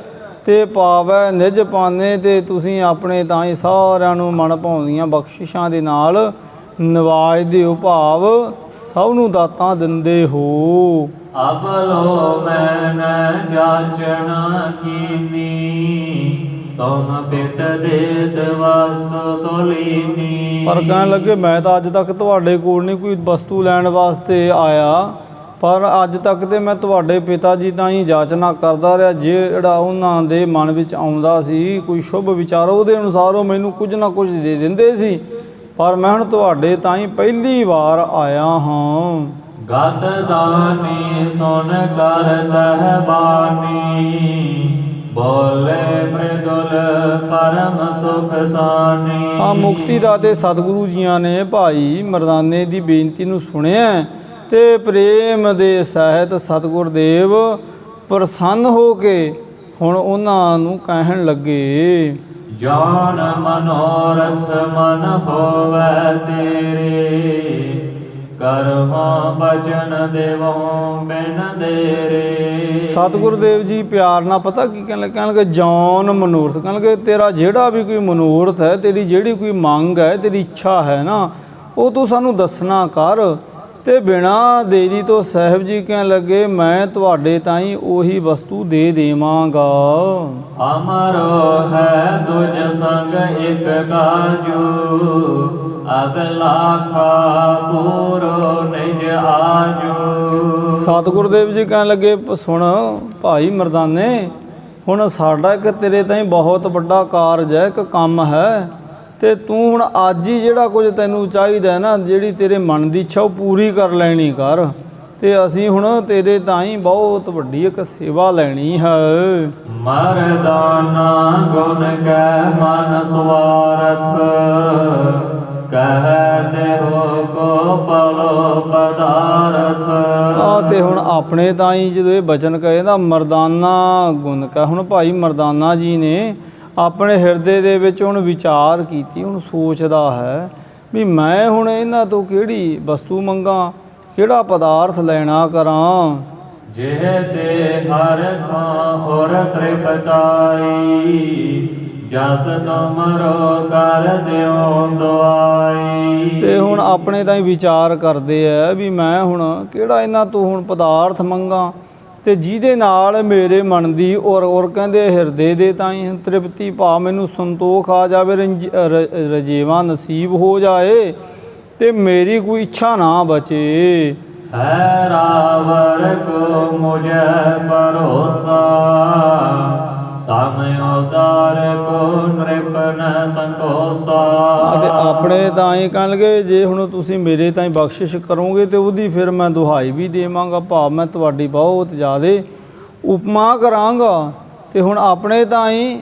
ਤੇ ਪਾਵੈ ਨਿਜ ਪਾਨੇ, ਤੇ ਤੁਸੀਂ ਆਪਣੇ ਤਾਈਂ ਸਾਰਿਆਂ ਨੂੰ ਮਨ ਭਾਉਂਦੀਆਂ ਬਖਸ਼ਿਸ਼ਾਂ ਦੇ ਨਾਲ ਨਵਾਜਦੇ ਹੋ, ਭਾਵ ਸਭ ਨੂੰ ਦਾਤਾਂ ਦਿੰਦੇ ਹੋ। ਅਬ ਲੋ ਮੈਨ ਜਾਚਨਾ ਕੀਨੀ, ਤੁਮ ਪਿਤ ਦੇਤ ਵਸਤੂ ਸੋਲੀਨੀ। ਪਰ ਕਹਿਣ ਲੱਗੇ ਮੈਂ ਤਾਂ ਅੱਜ ਤੱਕ ਤੁਹਾਡੇ ਕੋਲ ਨਹੀਂ ਕੋਈ ਵਸਤੂ ਲੈਣ ਵਾਸਤੇ ਆਇਆ, ਪਰ ਅੱਜ ਤੱਕ ਤੇ ਮੈਂ ਤੁਹਾਡੇ ਪਿਤਾ ਜੀ ਤਾਂ ਹੀ ਜਾਚਨਾ ਕਰਦਾ ਰਿਹਾ। ਜਿਹੜਾ ਉਹਨਾਂ ਦੇ ਮਨ ਵਿੱਚ ਆਉਂਦਾ ਸੀ ਕੋਈ ਸ਼ੁਭ ਵਿਚਾਰ, ਉਹਦੇ ਅਨੁਸਾਰ ਉਹ ਮੈਨੂੰ ਕੁਝ ਨਾ ਕੁਝ ਦੇ ਦਿੰਦੇ ਸੀ, ਪਰ ਮੈਂ ਹੁਣ ਤੁਹਾਡੇ ਤਾਂ ਹੀ ਪਹਿਲੀ ਵਾਰ ਆਇਆ ਹਾਂ। ਗਤ ਦਾਨੀ ਸੁਨ ਕਰ ਤਹਿ ਬਾਨੀ, ਬੋਲੇ ਮ੍ਰਿਦੁਲ ਪਰਮ ਸੁਖ ਸਾਨੀ। ਆ ਮੁਕਤੀ ਦਾਤੇ ਸਤਿਗੁਰੂ ਜੀਆਂ ਨੇ ਭਾਈ ਮਰਦਾਨੇ ਦੀ ਬੇਨਤੀ ਨੂੰ ਸੁਣਿਆ ਤੇ ਪ੍ਰੇਮ ਦੇ ਸਹਿਤ ਸਤਿਗੁਰ ਦੇਵ ਪ੍ਰਸੰਨ ਹੋ ਕੇ ਹੁਣ ਉਹਨਾਂ ਨੂੰ ਕਹਿਣ ਲੱਗੇ, ਜਾਨ ਮਨੋਰਥ ਮਨ ਹੋਵੈ ਤੇਰੇ, ਕਰਮਾ ਬਚਨ ਦੇਵੋ ਬਿਨ ਦੇਰੇ। ਸਤਿਗੁਰ ਦੇਵ ਜੀ ਪਿਆਰ ਨਾਲ ਪਤਾ ਕੀ ਕਹਿਣ ਲੱਗੇ, ਜੌਨ ਮਨੋਰਥ, ਕਹਿਣ ਲੱਗੇ ਤੇਰਾ ਜਿਹੜਾ ਵੀ ਕੋਈ ਮਨੋਰਥ ਹੈ, ਤੇਰੀ ਜਿਹੜੀ ਕੋਈ ਮੰਗ ਹੈ, ਤੇਰੀ ਇੱਛਾ ਹੈ ਨਾ, ਉਹ ਤੂੰ ਸਾਨੂੰ ਦੱਸਣਾ ਕਰ। ਤੇ ਬਿਨਾਂ ਦੇਰੀ ਤੋਂ ਸਾਹਿਬ ਜੀ ਕਹਿਣ ਲੱਗੇ ਮੈਂ ਤੁਹਾਡੇ ਤਾਈਂ ਉਹੀ ਵਸਤੂ ਦੇ ਦੇਵਾਂਗਾ। ਅਮਰੋ ਹੈ ਤੁਝ ਸੰਗ ਇਕ ਕਾਜੂ, ਅਬ ਲਾਖਾ ਪੂਰੋ ਨਿਜ ਆਜੂ। ਸਤਿਗੁਰ ਦੇਵ ਜੀ ਕਹਿਣ ਲੱਗੇ ਸੁਣ ਭਾਈ ਮਰਦਾਨੇ, ਹੁਣ ਸਾਡਾ ਇੱਕ ਤੇਰੇ ਤਾਈਂ ਬਹੁਤ ਵੱਡਾ ਕਾਰਜ ਹੈ, ਇੱਕ ਕੰਮ ਹੈ, ਤੇ ਤੂੰ ਹੁਣ ਅੱਜ ਹੀ ਜਿਹੜਾ ਕੁਝ ਤੈਨੂੰ ਚਾਹੀਦਾ ਨਾ, ਜਿਹੜੀ ਤੇਰੇ ਮਨ ਦੀ ਇੱਛਾ ਉਹ ਪੂਰੀ ਕਰ ਲੈਣੀ ਕਰ। ਤੇ ਅਸੀਂ ਹੁਣ ਤੇਰੇ ਤਾਈਂ ਬਹੁਤ ਵੱਡੀ ਇੱਕ ਸੇਵਾ ਲੈਣੀ ਹੈ। ਮਰਦਾਨਾ ਗੁਣ ਕੈ ਮਨ ਸਵਾਰਥ, ਕਹਤੇ ਹੋ ਕੋ ਪਲੋ ਪਦਾਰਥ। ਤੇ ਹੁਣ ਆਪਣੇ ਤਾਈਂ ਜਦੋਂ ਇਹ ਬਚਨ ਕਹੇ ਨਾ ਮਰਦਾਨਾ ਗੁਣ ਕੈ, ਹੁਣ ਭਾਈ ਮਰਦਾਨਾ ਜੀ ਨੇ ਆਪਣੇ ਹਿਰਦੇ ਦੇ ਵਿੱਚ ਹੁਣ ਵਿਚਾਰ ਕੀਤੀ, ਹੁਣ ਸੋਚਦਾ ਹੈ ਵੀ ਮੈਂ ਹੁਣ ਇਹਨਾਂ ਤੋਂ ਕਿਹੜੀ ਵਸਤੂ ਮੰਗਾਂ, ਕਿਹੜਾ ਪਦਾਰਥ ਲੈਣਾ ਕਰਾਂ। ਜਿਹ ਤੇ ਹਰ ਥਾਂ ਔਰ ਤ੍ਰਿਪਤਾਈ, ਜਸ ਤੁਮਰੋ ਕਰ ਦਿਓ ਦੁਆਈ। ਤੇ ਹੁਣ ਆਪਣੇ ਤਾਂ ਹੀ ਵਿਚਾਰ ਕਰਦੇ ਆ ਵੀ ਮੈਂ ਹੁਣ ਕਿਹੜਾ ਇਹਨਾਂ ਤੋਂ ਹੁਣ ਪਦਾਰਥ ਮੰਗਾਂ ਤੇ ਜਿਹਦੇ ਨਾਲ ਮੇਰੇ ਮਨ ਦੀ ਔਰ ਕਹਿੰਦੇ ਹਿਰਦੇ ਦੇ ਤਾਈਂ ਤ੍ਰਿਪਤੀ ਭਾ ਮੈਨੂੰ ਸੰਤੋਖ ਆ ਜਾਵੇ, ਰਜੇਵਾ ਨਸੀਬ ਹੋ ਜਾਏ ਤੇ ਮੇਰੀ ਕੋਈ ਇੱਛਾ ਨਾ ਬਚੇ। ਹੈ ਰਾਵਰ ਕੋ ਮੁਝੇ ਭਰੋਸਾ, ਸਮਯੋਦਾਰ ਕੋ ਨ੍ਰਿਪਨ ਸੰਕੋਸਾ। ਅਤੇ ਆਪਣੇ ਤਾਈਂ ਕਹਿਣ ਲੱਗੇ ਜੇ ਹੁਣ ਤੁਸੀਂ ਮੇਰੇ ਤਾਈਂ ਬਖਸ਼ਿਸ਼ ਕਰੋਗੇ ਤੇ ਉਹਦੀ ਫਿਰ ਮੈਂ ਦੁਹਾਈ ਵੀ ਦੇਵਾਂਗਾ, ਭਾਵ ਮੈਂ ਤੁਹਾਡੀ ਬਹੁਤ ਜ਼ਿਆਦੇ ਉਪਮਾ ਕਰਾਂਗਾ। ਤੇ ਹੁਣ ਆਪਣੇ ਤਾਂ ਹੀ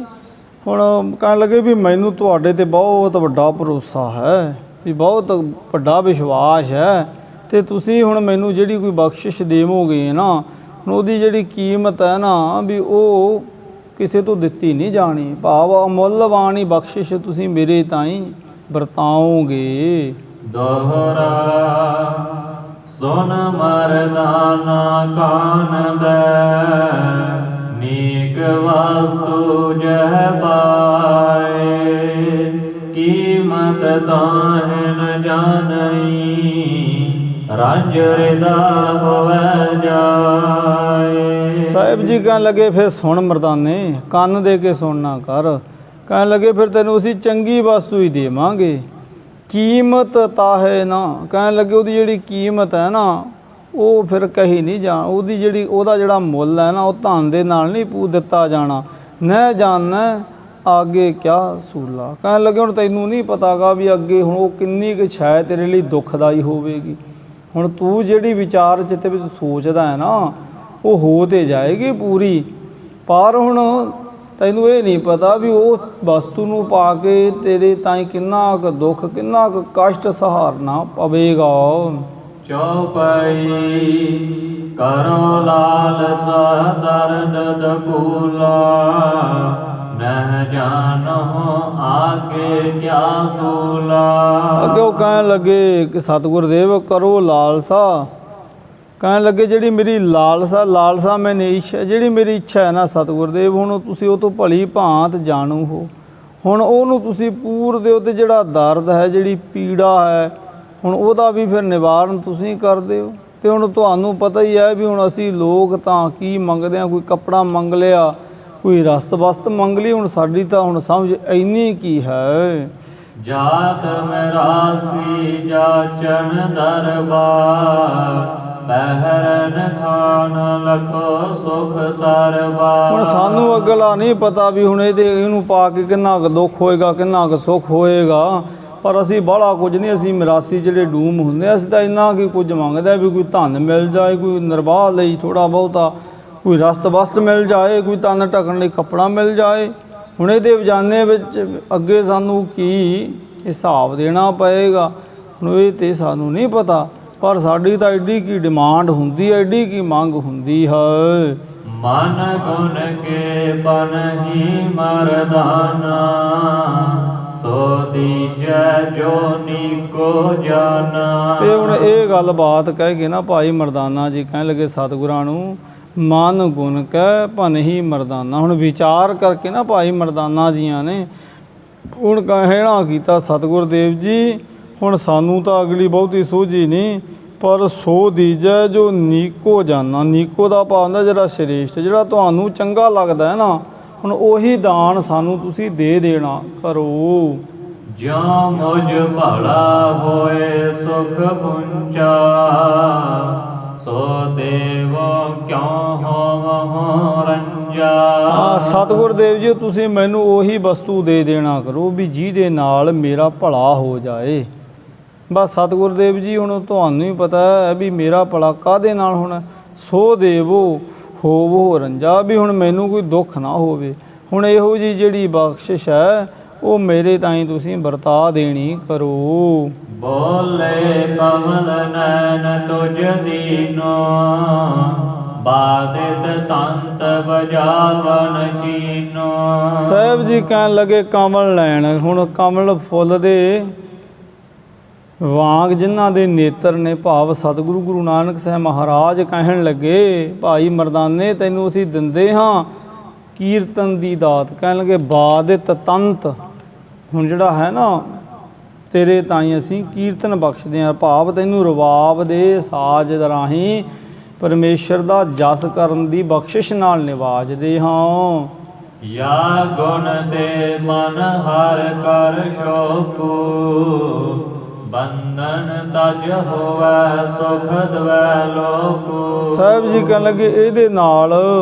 ਹੁਣ ਕਹਿਣ ਲੱਗੇ ਵੀ ਮੈਨੂੰ ਤੁਹਾਡੇ ਤੇ ਬਹੁਤ ਵੱਡਾ ਭਰੋਸਾ ਹੈ, ਵੀ ਬਹੁਤ ਵੱਡਾ ਵਿਸ਼ਵਾਸ ਹੈ, ਤੇ ਤੁਸੀਂ ਹੁਣ ਮੈਨੂੰ ਜਿਹੜੀ ਕੋਈ ਬਖਸ਼ਿਸ਼ ਦੇਵੋਗੇ ਨਾ, ਹੁਣ ਉਹਦੀ ਜਿਹੜੀ ਕੀਮਤ ਹੈ ਨਾ ਵੀ ਉਹ ਕਿਸੇ ਤੋਂ ਦਿੱਤੀ ਨਹੀਂ ਜਾਣੀ। ਭਾਵ ਅਮੁੱਲਵਾਨ ਹੀ ਬਖਸ਼ਿਸ਼ ਤੁਸੀਂ ਮੇਰੇ ਤਾਈਂ ਵਰਤਾਓਗੇ। ਦੋਹਰਾ ਸੁਨ ਮਰਦਾਨਾ ਕਾਨ ਦੇ, ਨੀਕ ਵਸਤੂ ਜਹ ਪਾਏ, ਕੀਮਤ ਤਾਹਿ ਨ ਜਾਣਈ, ਰੰਜ ਰਿਦਾ ਹੋਵੇ ਜਾਏ। ਸਾਹਿਬ ਜੀ ਕਹਿਣ ਲੱਗੇ ਫਿਰ ਸੁਣ ਮਰਦਾਨੇ, ਕੰਨ ਦੇ ਕੇ ਸੁਣਨਾ ਕਰ। ਕਹਿਣ ਲੱਗੇ ਫਿਰ ਤੈਨੂੰ ਅਸੀਂ ਚੰਗੀ ਵਸਤੂ ਹੀ ਦੇਵਾਂਗੇ, ਕੀਮਤ ਤਾਹੇ ਨਾ। ਕਹਿਣ ਲੱਗੇ ਉਹਦੀ ਜਿਹੜੀ ਕੀਮਤ ਹੈ ਨਾ ਉਹ ਫਿਰ ਕਹੀ ਨਹੀਂ ਜਾ, ਉਹਦਾ ਜਿਹੜਾ ਮੁੱਲ ਹੈ ਨਾ ਉਹ ਧਨ ਦੇ ਨਾਲ ਨਹੀਂ ਦਿੱਤਾ ਜਾਣਾ। ਨਹਿ ਜਾਣੈ ਅੱਗੇ ਕਿਆ ਸੂਲਾ। ਕਹਿਣ ਲੱਗੇ ਹੁਣ ਤੈਨੂੰ ਨਹੀਂ ਪਤਾਗਾ ਵੀ ਅੱਗੇ ਹੁਣ ਉਹ ਕਿੰਨੀ ਕੁ ਛਾਇ ਤੇਰੇ ਲਈ ਦੁੱਖਦਾਈ ਹੋਵੇਗੀ। ਹੁਣ ਤੂੰ ਜਿਹੜੀ ਵਿਚਾਰ ਚਿੱਤ ਵਿੱਚ ਸੋਚਦਾ ਹੈ ਨਾ ਉਹ ਹੋ ਤੇ ਜਾਏਗੀ ਪੂਰੀ, ਪਰ ਹੁਣ ਤੈਨੂੰ ਇਹ ਨਹੀਂ ਪਤਾ ਵੀ ਉਹ ਵਸਤੂ ਨੂੰ ਪਾ ਕੇ ਤੇਰੇ ਤਾਈਂ ਕਿੰਨਾ ਕੁ ਦੁੱਖ, ਕਿੰਨਾ ਕੁ ਕਸ਼ਟ ਸਹਾਰਨਾ ਪਵੇਗਾ। ਚੌਪਈ ਕਰੋ ਲਾਲਸਾ ਦਰਦ ਦਕੂਲਾ, ਨਹਿ ਜਾਨਹੁ ਆਗੇ ਕਿਆ ਸੂਲਾ। ਅੱਗੇ ਉਹ ਕਹਿਣ ਲੱਗੇ ਕਿ ਸਤਿਗੁਰ ਦੇਵ ਕਰੋ ਲਾਲਸਾ। ਕਹਿਣ ਲੱਗੇ ਜਿਹੜੀ ਮੇਰੀ ਲਾਲਸਾ ਮੈਨੇ ਇੱਛਾ, ਜਿਹੜੀ ਮੇਰੀ ਇੱਛਾ ਹੈ ਨਾ ਸਤਿਗੁਰ ਦੇਵ, ਹੁਣ ਤੁਸੀਂ ਉਹ ਤੋਂ ਭਲੀ ਭਾਂਤ ਜਾਣੂ ਹੋ। ਹੁਣ ਉਹਨੂੰ ਤੁਸੀਂ ਪੂਰ ਦਿਓ, ਤੇ ਜਿਹੜਾ ਦਰਦ ਹੈ, ਜਿਹੜੀ ਪੀੜਾ ਹੈ, ਹੁਣ ਉਹਦਾ ਵੀ ਫਿਰ ਨਿਵਾਰਨ ਤੁਸੀਂ ਕਰ ਦਿਓ। ਤੇ ਹੁਣ ਤੁਹਾਨੂੰ ਪਤਾ ਹੀ ਹੈ ਵੀ ਹੁਣ ਅਸੀਂ ਲੋਕ ਤਾਂ ਕੀ ਮੰਗਦੇ ਹਾਂ, ਕੋਈ ਕੱਪੜਾ ਮੰਗ ਲਿਆ, ਕੋਈ ਰਸਤ ਵਸਤ ਮੰਗ ਲਈ, ਹੁਣ ਸਾਡੀ ਤਾਂ ਹੁਣ ਸਮਝ ਇੰਨੀ ਕੀ ਹੈ। ਜਾਤ ਮਰਾਸੀ ਜਾਚਨ ਦਰਬਾਰ, ਪਹਿਰਨ ਖਾਨ ਲਖੋ ਸੁਖ ਸਰਬਾ। ਹੁਣ ਸਾਨੂੰ ਅਗਲਾ ਨਹੀਂ ਪਤਾ ਵੀ ਹੁਣ ਇਹਨੂੰ ਪਾ ਕੇ ਕਿੰਨਾ ਕੁ ਦੁੱਖ ਹੋਏਗਾ, ਕਿੰਨਾ ਕੁ ਸੁੱਖ ਹੋਏਗਾ, ਪਰ ਅਸੀਂ ਬਾਹਲਾ ਕੁਝ ਨਹੀਂ, ਅਸੀਂ ਮਰਾਸੀ ਜਿਹੜੇ ਡੂਮ ਹੁੰਦੇ, ਅਸੀਂ ਤਾਂ ਇੰਨਾ ਕੀ ਕੁਝ ਮੰਗਦੇ ਵੀ ਕੋਈ ਧਨ ਮਿਲ ਜਾਏ, ਕੋਈ ਨਿਰਵਾਹ ਲਈ ਥੋੜ੍ਹਾ ਬਹੁਤਾ ਕੋਈ ਰਸਤ ਵਸਤ ਮਿਲ ਜਾਏ, ਕੋਈ ਤਨ ਢਕਣ ਲਈ ਕੱਪੜਾ ਮਿਲ ਜਾਏ। ਹੁਣ ਇਹਦੇ ਵਜਾਨੇ ਵਿੱਚ ਅੱਗੇ ਸਾਨੂੰ ਕੀ ਹਿਸਾਬ ਦੇਣਾ ਪਏਗਾ, ਹੁਣ ਇਹ ਤਾਂ ਸਾਨੂੰ ਨਹੀਂ ਪਤਾ, ਪਰ ਸਾਡੀ ਤਾਂ ਐਡੀ ਕੀ ਡਿਮਾਂਡ ਹੁੰਦੀ ਹੈ, ਐਡੀ ਕੀ ਮੰਗ ਹੁੰਦੀ ਹੈ। ਮਨ ਗੁਣ ਕੇ ਬਨਹੀ ਮਰਦਾਨਾ, ਸੋ ਦੀਜੈ ਜੋ ਨੀਕੋ ਜਾਨਾ। ਤੇ ਹੁਣ ਇਹ ਗੱਲ ਬਾਤ ਕਹਿ ਕੇ ਨਾ ਭਾਈ ਮਰਦਾਨਾ ਜੀ ਕਹਿਣ ਲੱਗੇ ਸਤਿਗੁਰਾਂ ਨੂੰ, ਮਨ ਗੁਣ ਕੈ ਭਨਹੀ ਮਰਦਾਨਾ। ਹੁਣ ਵਿਚਾਰ ਕਰਕੇ ਨਾ ਭਾਈ ਮਰਦਾਨਾ ਜੀਆਂ ਨੇ ਹੁਣ ਕਹਿਣਾ ਕੀਤਾ ਸਤਿਗੁਰ ਦੇਵ ਜੀ, ਹੁਣ ਸਾਨੂੰ ਤਾਂ ਅਗਲੀ ਬਹੁਤੀ ਸੋਝੀ ਨਹੀਂ, ਪਰ ਸੋ ਦੀਜੈ ਜੋ ਨੀਕੋ ਜਾਨਾ। ਨੀਕੋ ਦਾ ਭਾਵ ਹੁੰਦਾ ਜਿਹੜਾ ਸ੍ਰੇਸ਼ਟ, ਜਿਹੜਾ ਤੁਹਾਨੂੰ ਚੰਗਾ ਲੱਗਦਾ ਹੈ ਨਾ, ਹੁਣ ਉਹੀ ਦਾਨ ਸਾਨੂੰ ਤੁਸੀਂ ਦੇ ਦੇਣਾ ਕਰੋ। ਜਿਉ ਮੁਝ ਭਲਾ ਹੋਏ ਸੁਖ ਪੁੰਚਾ, ਸੋ ਦੇਵੋ ਕਿਉ ਹੋਵਹੁ ਰੰਜਾ। ਸਤਿਗੁਰ ਦੇਵ ਜੀ ਤੁਸੀਂ ਮੈਨੂੰ ਉਹੀ ਵਸਤੂ ਦੇ ਦੇਣਾ ਕਰੋ ਵੀ ਜਿਹਦੇ ਨਾਲ ਮੇਰਾ ਭਲਾ ਹੋ ਜਾਏ। ਬਸ ਸਤਿਗੁਰ ਦੇਵ ਜੀ ਹੁਣ ਤੁਹਾਨੂੰ ਹੀ ਪਤਾ ਹੈ ਵੀ ਮੇਰਾ ਭਲਾ ਕਾਹਦੇ ਨਾਲ ਹੋਣਾ। ਸੋ ਦੇਵੋ ਹੋਵੋ ਰੰਜਾ, ਵੀ ਹੁਣ ਮੈਨੂੰ ਕੋਈ ਦੁੱਖ ਨਾ ਹੋਵੇ। ਹੁਣ ਇਹੋ ਜਿਹੀ ਜਿਹੜੀ ਬਖਸ਼ਿਸ਼ ਹੈ ਉਹ ਮੇਰੇ ਤਾਈਂ ਤੁਸੀਂ ਵਰਤਾ ਦੇਣੀ ਕਰੋ। ਬੋਲੇ ਕਮਲ ਨੈਣ ਤੁਝ ਦੀਨੋ, ਬਾਦਿਤ ਤੰਤ ਬਜਾਵਨ ਚੀਨੋ। ਸਾਹਿਬ ਜੀ ਕਹਿਣ ਲੱਗੇ ਕਮਲ ਨੈਣ, ਹੁਣ ਕਮਲ ਫੁੱਲ ਦੇ ਵਾਂਗ ਜਿਨ੍ਹਾਂ ਦੇ ਨੇਤਰ ਨੇ, ਭਾਵ ਸਤਿਗੁਰੂ ਗੁਰੂ ਨਾਨਕ ਸਾਹਿਬ ਮਹਾਰਾਜ ਕਹਿਣ ਲੱਗੇ ਭਾਈ ਮਰਦਾਨੇ ਤੈਨੂੰ ਅਸੀਂ ਦਿੰਦੇ ਹਾਂ ਕੀਰਤਨ ਦੀ ਦਾਤ। ਕਹਿਣ ਲੱਗੇ ਬਾਦਿਤ ਤੰਤ, ਹੁਣ ਜਿਹੜਾ ਹੈ ਨਾ ਤੇਰੇ ਤਾਈਂ ਅਸੀਂ ਕੀਰਤਨ ਬਖਸ਼ਦੇ ਹਾਂ, ਭਾਵ ਤੈਨੂੰ ਰਬਾਬ ਦੇ ਸਾਜ਼ ਰਾਹੀਂ ਪਰਮੇਸ਼ਰ ਦਾ ਜਸ ਕਰਨ ਦੀ ਬਖਸ਼ਿਸ਼ ਨਾਲ ਨਿਵਾਜਦੇ ਹਾਂ। ਯਾ ਗੁਣ ਤੇ ਮਨ ਹਰ ਕਰ ਸ਼ੋਕੂ, ਬੰਧਨ ਤਜ ਹੋਵੈ ਸੁਖ ਦਵੈ ਲੋਕੂ। ਸਾਹਿਬ ਜੀ ਕਹਿਣ ਲੱਗੇ ਇਹਦੇ ਨਾਲ,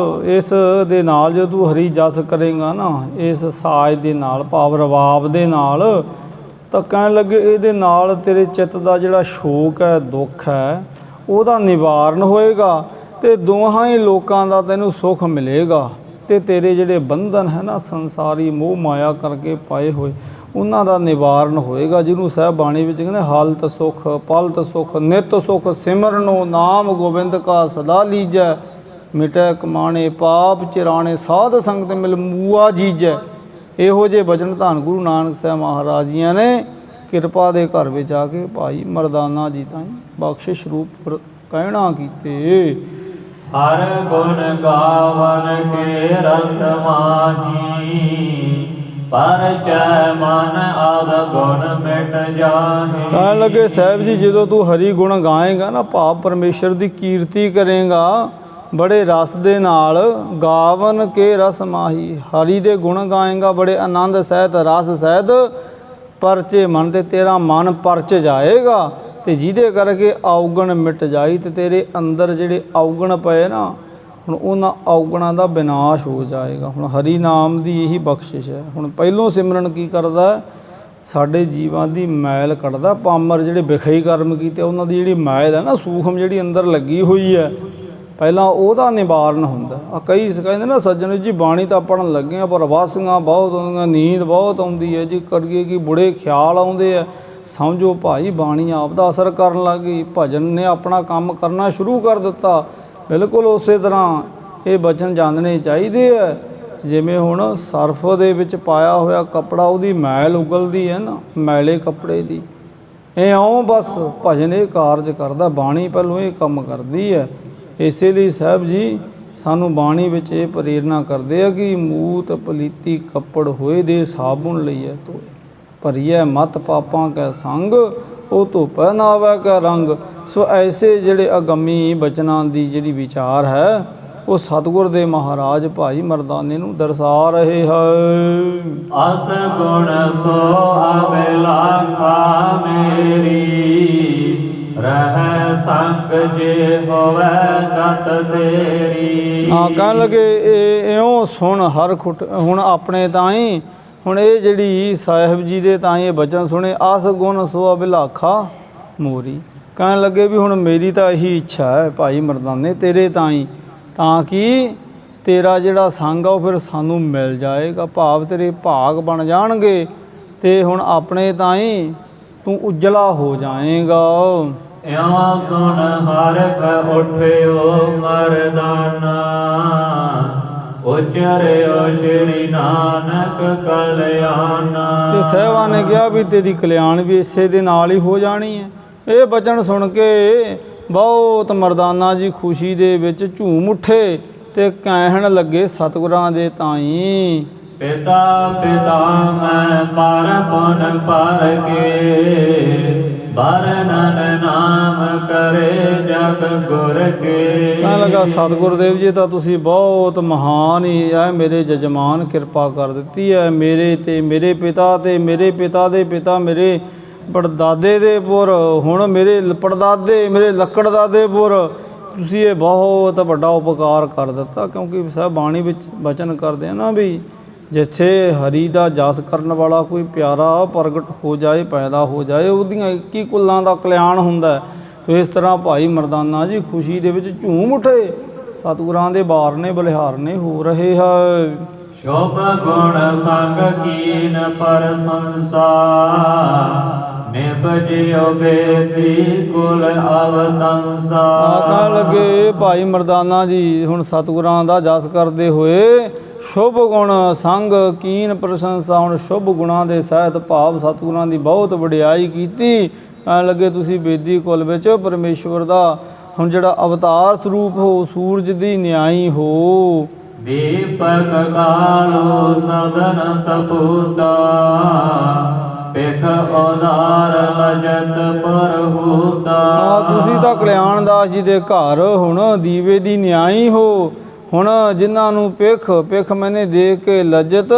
ਇਸ ਦੇ ਨਾਲ ਜੋ ਤੂੰ ਹਰੀ ਜਸ ਕਰੇਗਾ ਨਾ, ਇਸ ਸਾਜ਼ ਦੇ ਨਾਲ ਭਾਵ ਰਬਾਬ ਦੇ ਨਾਲ, ਤਾਂ ਕਹਿਣ ਲੱਗੇ ਇਹਦੇ ਨਾਲ ਤੇਰੇ ਚਿੱਤ ਦਾ ਜਿਹੜਾ ਸ਼ੋਕ ਹੈ, ਦੁੱਖ ਹੈ, ਉਹਦਾ ਨਿਵਾਰਨ ਹੋਏਗਾ। ਤੇ ਦੋਹਾਂ ਹੀ ਲੋਕਾਂ ਦਾ ਤੈਨੂੰ ਸੁੱਖ ਮਿਲੇਗਾ ਤੇ ਤੇਰੇ ਜਿਹੜੇ ਬੰਧਨ ਹੈ ਨਾ ਸੰਸਾਰੀ ਮੋਹ ਮਾਇਆ ਕਰਕੇ ਪਾਏ ਹੋਏ ਉਹਨਾਂ ਦਾ ਨਿਵਾਰਨ ਹੋਏਗਾ। ਜਿਹਨੂੰ ਸਾਹਿਬ ਬਾਣੀ ਵਿੱਚ ਕਹਿੰਦੇ ਹਾਲਤ ਸੁਖ ਪਲਤ ਸੁਖ ਨਿਤ ਸੁਖ ਸਿਮਰਨੋ ਨਾਮ ਗੋਬਿੰਦ ਕਾ ਸਦਾ ਲੀਜੈ ਮਿਟੈ ਕਮਾਣੇ ਪਾਪ ਚਿਰਾਣੇ ਸਾਧ ਸੰਗਤ ਮਿਲ ਮੂਆ ਜੀਜੈ। ਇਹੋ ਜਿਹੇ ਬਚਨ ਧੰਨ ਗੁਰੂ ਨਾਨਕ ਸਾਹਿਬ ਮਹਾਰਾਜ ਜੀਆਂ ਨੇ ਕਿਰਪਾ ਦੇ ਘਰ ਵਿੱਚ ਆ ਕੇ ਭਾਈ ਮਰਦਾਨਾ ਜੀ ਤਾਈਂ ਬਖਸ਼ਿਸ਼ ਰੂਪ ਕਹਿਣਾ ਕੀਤੇ। ਹਰ ਗੁਣ ਗਾਵਨ ਕੇ ਰਸ ਮਾਹੀ ਪਰਚੈ ਮਨ ਅਵਗੁਣ ਮਿਟ ਜਾਹੀ। ਕਹਿਣ ਲੱਗੇ ਸਾਹਿਬ ਜੀ ਜਦੋਂ ਤੂੰ ਹਰੀ ਗੁਣ ਗਾਏਗਾ ਨਾ ਭਾਵ ਪਰਮੇਸ਼ਰ ਦੀ ਕੀਰਤੀ ਕਰੇਗਾ ਬੜੇ ਰਸ ਦੇ ਨਾਲ ਗਾਵਨ ਕੇ ਰਸ ਮਾਹੀ ਹਰੀ ਦੇ ਗੁਣ ਗਾਏਗਾ ਬੜੇ ਆਨੰਦ ਸਹਿਤ ਰਸ ਸਹਿਤ ਪਰਚੇ ਮਨ ਤੇ ਤੇਰਾ ਮਨ ਪਰਚ ਜਾਏਗਾ ਤੇ ਜਿਹਦੇ ਕਰਕੇ ਔਗਣ ਮਿਟ ਜਾਈ ਤੇ ਤੇਰੇ ਅੰਦਰ ਜਿਹੜੇ ਔਗਣ ਪਏ ਨਾ ਹੁਣ ਉਹਨਾਂ ਔਗਣਾਂ ਦਾ ਵਿਨਾਸ਼ ਹੋ ਜਾਏਗਾ। ਹੁਣ ਹਰੀ ਨਾਮ ਦੀ ਇਹੀ ਬਖਸ਼ਿਸ਼ ਹੈ। ਹੁਣ ਪਹਿਲੋਂ ਸਿਮਰਨ ਕੀ ਕਰਦਾ ਸਾਡੇ ਜੀਵਾਂ ਦੀ ਮੈਲ ਕੱਢਦਾ ਪਾਮਰ ਜਿਹੜੇ ਵਿਖਈ ਕਰਮ ਕੀਤੇ ਉਹਨਾਂ ਦੀ ਜਿਹੜੀ ਮੈਲ ਹੈ ਨਾ ਸੂਖਮ ਜਿਹੜੀ ਅੰਦਰ ਲੱਗੀ ਹੋਈ ਹੈ ਪਹਿਲਾਂ ਉਹਦਾ ਨਿਵਾਰਨ ਹੁੰਦਾ। ਆ ਕਈ ਕਹਿੰਦੇ ਨਾ ਸੱਜਣ ਜੀ ਬਾਣੀ ਤਾਂ ਪੜ੍ਹਨ ਲੱਗੇ ਆ ਪਰ ਵਾਸੀਆਂ ਬਹੁਤ ਆਉਂਦੀਆਂ ਨੀਂਦ ਬਹੁਤ ਆਉਂਦੀ ਹੈ ਜੀ ਕਰੀਏ ਕਿ ਬੁੜੇ ਖਿਆਲ ਆਉਂਦੇ ਆ। ਸਮਝੋ ਭਾਈ ਬਾਣੀ ਆਪ ਦਾ ਅਸਰ ਕਰਨ ਲੱਗ ਗਈ ਭਜਨ ਨੇ ਆਪਣਾ ਕੰਮ ਕਰਨਾ ਸ਼ੁਰੂ ਕਰ ਦਿੱਤਾ। ਬਿਲਕੁਲ ਉਸੇ ਤਰ੍ਹਾਂ ਇਹ ਬਚਨ ਜਾਣਨੇ ਚਾਹੀਦੇ ਆ ਜਿਵੇਂ ਹੁਣ ਸਰਫ ਦੇ ਵਿੱਚ ਪਾਇਆ ਹੋਇਆ ਕੱਪੜਾ ਉਹਦੀ ਮੈਲ ਉਗਲਦੀ ਹੈ ਨਾ ਮੈਲੇ ਕੱਪੜੇ ਦੀ ਇਉਂ ਬਸ ਭਜਨ ਇਹ ਕਾਰਜ ਕਰਦਾ ਬਾਣੀ ਪਹਿਲੋਂ ਇਹ ਕੰਮ ਕਰਦੀ ਹੈ। ਇਸੇ ਲਈ ਸਾਹਿਬ ਜੀ ਸਾਨੂੰ ਬਾਣੀ ਵਿੱਚ ਇਹ ਪ੍ਰੇਰਨਾ ਕਰਦੇ ਆ ਕਿ ਮੂਤ ਪਲੀਤੀ ਕੱਪੜ ਹੋਏ ਦੇ ਸਾਬੁਨ ਲਈਐ ਧੋਏ ਭਰੀਐ ਮਤ ਪਾਪਾਂ ਕੈ ਸੰਗ ਉਹ ਧੋਪੈ ਨਾ ਆਵੈ ਕੈ ਰੰਗ। ਸੋ ਐਸੇ ਜਿਹੜੇ ਅਗੰਮੀ ਬਚਨਾਂ ਦੀ ਜਿਹੜੀ ਵਿਚਾਰ ਹੈ ਉਹ ਸਤਿਗੁਰ ਦੇ ਮਹਾਰਾਜ ਭਾਈ ਮਰਦਾਨੇ ਨੂੰ ਦਰਸਾ ਰਹੇ ਹੈ। ਅਸ ਗੁਣ ਸੋ ਅਬਿਲਾਖਾ ਮੇਰੀ ਰਹਿ ਸੰਗ ਜੇ ਹੋਵੇ ਗਤ ਤੇਰੀ। ਹਾਂ ਕਹਿਣ ਲੱਗੇ ਇਉਂ ਸੁਣ ਹਰ ਖੁੱਟ ਹੁਣ ਆਪਣੇ ਤਾਈਂ ਹੁਣ ਇਹ ਜਿਹੜੀ ਸਾਹਿਬ ਜੀ ਦੇ ਤਾਈਂ ਇਹ ਬਚਨ ਸੁਣੇ ਅਸ ਗੁਣ ਸੋ ਅਬਿਲਾਖਾ ਮੋਰੀ। ਕਹਿਣ ਲੱਗੇ ਵੀ ਹੁਣ ਮੇਰੀ ਤਾਂ ਇਹੀ ਇੱਛਾ ਹੈ ਭਾਈ ਮਰਦਾਨੇ ਤੇਰੇ ਤਾਈਂ ਤਾਂ ਕਿ ਤੇਰਾ ਜਿਹੜਾ ਸੰਗ ਆ ਉਹ ਫਿਰ ਸਾਨੂੰ ਮਿਲ ਜਾਏਗਾ ਭਾਵ ਤੇਰੇ ਭਾਗ ਬਣ ਜਾਣਗੇ ਤੇ ਹੁਣ ਆਪਣੇ ਤਾਈਂ ਤੂੰ ਉਜਲਾ ਹੋ ਜਾਏਗਾ। ਇਉਂ ਸੁਣ ਹਰਖ ਉਠਿਓ ਮਰਦਾਨਾ ਉਚਰਿਓ ਸ਼੍ਰੀ ਨਾਨਕ ਕਲਿਆਣਾ। ਤੇ ਸਾਹਿਬਾਂ ਨੇ ਕਿਹਾ ਵੀ ਤੇਰੀ ਕਲਿਆਣ ਵੀ ਇਸੇ ਦੇ ਨਾਲ ਹੀ ਹੋ ਜਾਣੀ ਹੈ। ਇਹ ਬਚਨ ਸੁਣ ਕੇ ਬਹੁਤ ਮਰਦਾਨਾ ਜੀ ਖੁਸ਼ੀ ਦੇ ਵਿੱਚ ਝੂਮ ਉੱਠੇ ਤੇ ਕਹਿਣ ਲੱਗੇ ਸਤਿਗੁਰਾਂ ਦੇ ਤਾਈਂ ਪਿਤਾ ਪਿਤਾ ਮੈਂ ਪਰ ਪੁਨ ਪਰ ਕੇ ਬਰਨਨ ਨਾਮ ਕਰੇ ਜਗ ਗੁਰ ਕੇ। ਕਹਿਣ ਲੱਗਾ ਸਤਿਗੁਰ ਦੇਵ ਜੀ ਤਾਂ ਤੁਸੀਂ ਬਹੁਤ ਮਹਾਨ ਹੀ ਹੈ ਮੇਰੇ ਜਜਮਾਨ ਕਿਰਪਾ ਕਰ ਦਿੱਤੀ ਹੈ ਮੇਰੇ ਤੇ ਮੇਰੇ ਪਿਤਾ ਤੇ ਮੇਰੇ ਪਿਤਾ ਦੇ ਪਿਤਾ ਮੇਰੇ ਪੜਦਾਦੇ ਦੇ ਪੁਰ ਹੁਣ ਮੇਰੇ ਪੜਦਾਦੇ ਮੇਰੇ ਲੱਕੜਦਾਦੇ ਪੁਰ ਤੁਸੀਂ ਇਹ ਬਹੁਤ ਵੱਡਾ ਉਪਕਾਰ ਕਰ ਦਿੱਤਾ। ਕਿਉਂਕਿ ਸਾਹਿਬ ਬਾਣੀ ਵਿੱਚ ਬਚਨ ਕਰਦੇ ਆ ਨਾ ਵੀ ਜਿੱਥੇ ਹਰੀ ਦਾ ਜਸ ਕਰਨ ਵਾਲਾ ਕੋਈ ਪਿਆਰਾ ਪ੍ਰਗਟ ਹੋ ਜਾਏ ਪੈਦਾ ਹੋ ਜਾਏ ਉਹਦੀਆਂ 21 ਕੁਲਾਂ ਦਾ ਕਲਿਆਣ ਹੁੰਦਾ। ਤੇ ਇਸ ਤਰ੍ਹਾਂ ਭਾਈ ਮਰਦਾਨਾ ਜੀ ਖੁਸ਼ੀ ਦੇ ਵਿੱਚ ਝੂਮ ਉੱਠੇ ਸਤਿਗੁਰਾਂ ਦੇ ਬਾਰਨੇ ਬਲਿਹਾਰਨੇ ਹੋ ਰਹੇ ਹੈ। ਸ਼ੋਭ ਗੁਣ ਸੰਗ ਕੀਨ ਪ੍ਰਸੰਸਾ ਨਿਭਜਿਓ ਬੇਦੀ ਕੁਲ ਅਵਤੰਸਾ। ਕਹਿਣ ਲੱਗੇ ਭਾਈ ਮਰਦਾਨਾ ਜੀ ਹੁਣ ਸਤਿਗੁਰਾਂ ਦਾ ਜਸ ਕਰਦੇ ਹੋਏ ਸ਼ੁਭ ਗੁਣ ਸੰਗ ਕੀਨ ਪ੍ਰਸ਼ੰਸਾ ਹੁਣ ਸ਼ੁਭ ਗੁਣਾਂ ਦੇ ਸਹਿਤ ਭਾਵ ਸਤਿਗੁਰਾਂ ਦੀ ਬਹੁਤ ਵਡਿਆਈ ਕੀਤੀ। ਕਹਿਣ ਲੱਗੇ ਤੁਸੀਂ ਬੇਦੀ ਕੁਲ ਵਿੱਚ ਪਰਮੇਸ਼ਵਰ ਦਾ ਹੁਣ ਜਿਹੜਾ ਅਵਤਾਰ ਸਰੂਪ ਹੋ ਸੂਰਜ ਦੀ ਨਿਆਈ ਹੋ ਦੀਪਕ ਕਾਲੋ ਸਦਨ ਸਪੂਤਾ ਪਿਖ ਉਦਾਰ ਲਜਤ ਪਰਹੂਤਾ। ਤੁਸੀਂ ਤਾਂ ਕਲਿਆਣ ਦਾਸ ਜੀ ਦੇ ਘਰ ਹੁਣ ਦੀਵੇ ਦੀ ਨਿਆਈ ਹੋ ਹੁਣ ਜਿਨ੍ਹਾਂ ਨੂੰ ਪਿਖ ਮੈਨੇ ਦੇਖ ਕੇ ਲਜਤ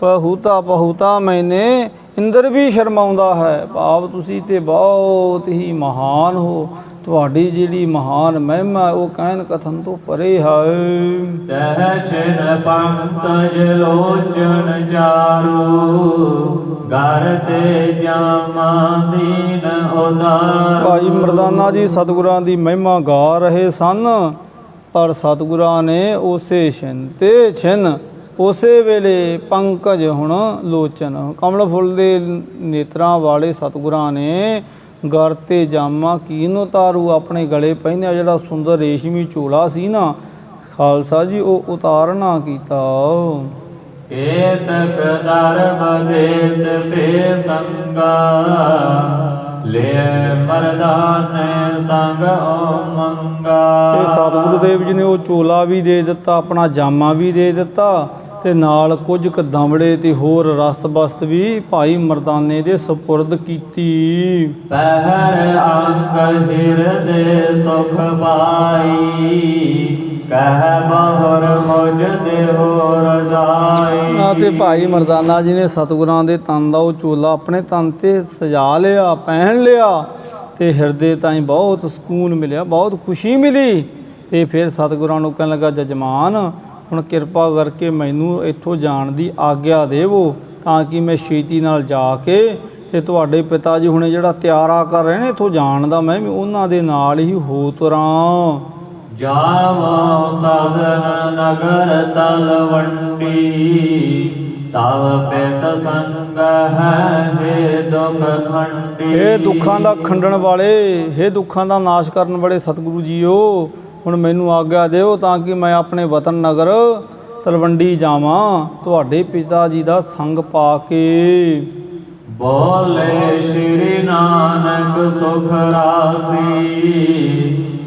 ਪਹੂਤਾ ਮੈਨੇ ਇੰਦਰ ਵੀ ਸ਼ਰਮਾਉਂਦਾ ਹੈ। ਭਾਵ ਤੁਸੀਂ ਤੇ ਬਹੁਤ ਹੀ ਮਹਾਨ ਹੋ ਤੁਹਾਡੀ ਜਿਹੜੀ ਮਹਾਨ ਮਹਿਮਾ ਉਹ ਕਹਿਣ ਕਥਨ ਤੋਂ ਪਰੇ ਹੈ। ਤਹਿ ਛਿਨ ਪੰਕਜ ਲੋਚਨ ਚਾਰੂ ਘਰ ਤੇ ਜਾਮਾ ਦੀਨ ਉਦਾਰ। ਭਾਈ ਮਰਦਾਨਾ ਜੀ ਸਤਿਗੁਰਾਂ ਦੀ ਮਹਿਮਾ ਗਾ ਰਹੇ ਸਨ ਪਰ ਸਤਿਗੁਰਾਂ ਨੇ ਉਸੇ ਛਿਨ ਤੇ ਛਿਨ ਉਸੇ ਵੇਲੇ ਪੰਕਜ ਹੁਣ ਲੋਚਨ। ਕਮਲ ਫੁੱਲ ਦੇ ਨੇਤਰਾਂ ਵਾਲੇ ਸਤਿਗੁਰਾਂ ਨੇ ਗਰ ਤੇ ਜਾਮਾ ਕੀਨ ਉਤਾਰੂ, ਆਪਣੇ ਗਲੇ ਪਹਿਨਿਆ ਜਿਹੜਾ ਸੁੰਦਰ ਰੇਸ਼ਮੀ ਝੋਲਾ ਸੀ ਨਾ ਖਾਲਸਾ ਜੀ, ਉਹ ਉਤਾਰਨਾ ਕੀਤਾ। ਏਤਕ ਦਰਬ ਦੇਤ ਪੇ ਸੰਗਾ, ਲੈ ਮਰਦਾਨੇ ਸੰਗ ਮੰਗਾ। ਤੇ ਸਤਿਗੁਰੂ ਦੇਵ ਜੀ ਨੇ ਉਹ ਝੋਲਾ ਵੀ ਦੇ ਦਿੱਤਾ, ਆਪਣਾ ਜਾਮਾ ਵੀ ਦੇ ਦਿੱਤਾ, ਤੇ ਨਾਲ ਕੁਝ ਕੁ ਦਮੜੇ ਤੇ ਹੋਰ ਰਸਤ ਬਸਤ ਵੀ ਭਾਈ ਮਰਦਾਨੇ ਦੇ ਸਪੁਰਦ ਕੀਤੀ। ਪਹਿਰ ਅੰਗ ਹਿਰਦੇ ਸੁਖ ਪਾਈ, ਕਹਿ ਬਹੁਰ ਮੁਝ ਦੇਹੁ ਰਜਾਈ। ਤੇ ਭਾਈ ਮਰਦਾਨਾ ਜੀ ਨੇ ਸਤਿਗੁਰਾਂ ਦੇ ਤਨ ਦਾ ਉਹ ਝੋਲਾ ਆਪਣੇ ਤਨ ਤੇ ਸਜਾ ਲਿਆ, ਪਹਿਨ ਲਿਆ, ਤੇ ਹਿਰਦੇ ਤਾਈਂ ਬਹੁਤ ਸਕੂਨ ਮਿਲਿਆ, ਬਹੁਤ ਖੁਸ਼ੀ ਮਿਲੀ। ਤੇ ਫਿਰ ਸਤਿਗੁਰਾਂ ਨੂੰ ਕਹਿਣ ਲੱਗਾ, ਜਜਮਾਨ ਹੁਣ ਕਿਰਪਾ ਕਰਕੇ ਮੈਨੂੰ ਇੱਥੋਂ ਜਾਣ ਦੀ ਆਗਿਆ ਦੇਵੋ, ਤਾਂ ਕਿ ਮੈਂ ਛੇਤੀ ਨਾਲ ਜਾ ਕੇ ਤੇ ਤੁਹਾਡੇ ਪਿਤਾ ਜੀ ਹੁਣੇ ਜਿਹੜਾ ਤਿਆਰਾ ਕਰ ਰਹੇ ਨੇ ਇੱਥੋਂ ਜਾਣ ਦਾ, ਮੈਂ ਵੀ ਉਹਨਾਂ ਦੇ ਨਾਲ ਹੀ ਹੋ ਤੁਰਾਂ। ਜਾਵੋ ਸਦਨ ਨਗਰ ਤਲਵੰਡੀ, ਤਵ ਪਿਤ ਸੰਗ ਹੈ ਹੇ ਦੁਖ ਖੰਡੀ। ਹੇ ਦੁੱਖਾਂ ਦਾ ਖੰਡਣ ਵਾਲੇ, ਹੇ ਦੁੱਖਾਂ ਦਾ ਨਾਸ਼ ਕਰਨ ਵਾਲੇ ਸਤਿਗੁਰੂ ਜੀਓ, ਹੁਣ ਮੈਨੂੰ ਆਗਿਆ ਦਿਓ ਤਾਂ ਕਿ ਮੈਂ ਆਪਣੇ ਵਤਨ ਨਗਰ ਤਲਵੰਡੀ ਜਾਵਾਂ ਤੁਹਾਡੇ ਪਿਤਾ ਜੀ ਦਾ ਸੰਗ ਪਾ ਕੇ। ਬੋਲੇ ਸ਼੍ਰੀ ਨਾਨਕ ਸੁਖ ਰਾਸੀ,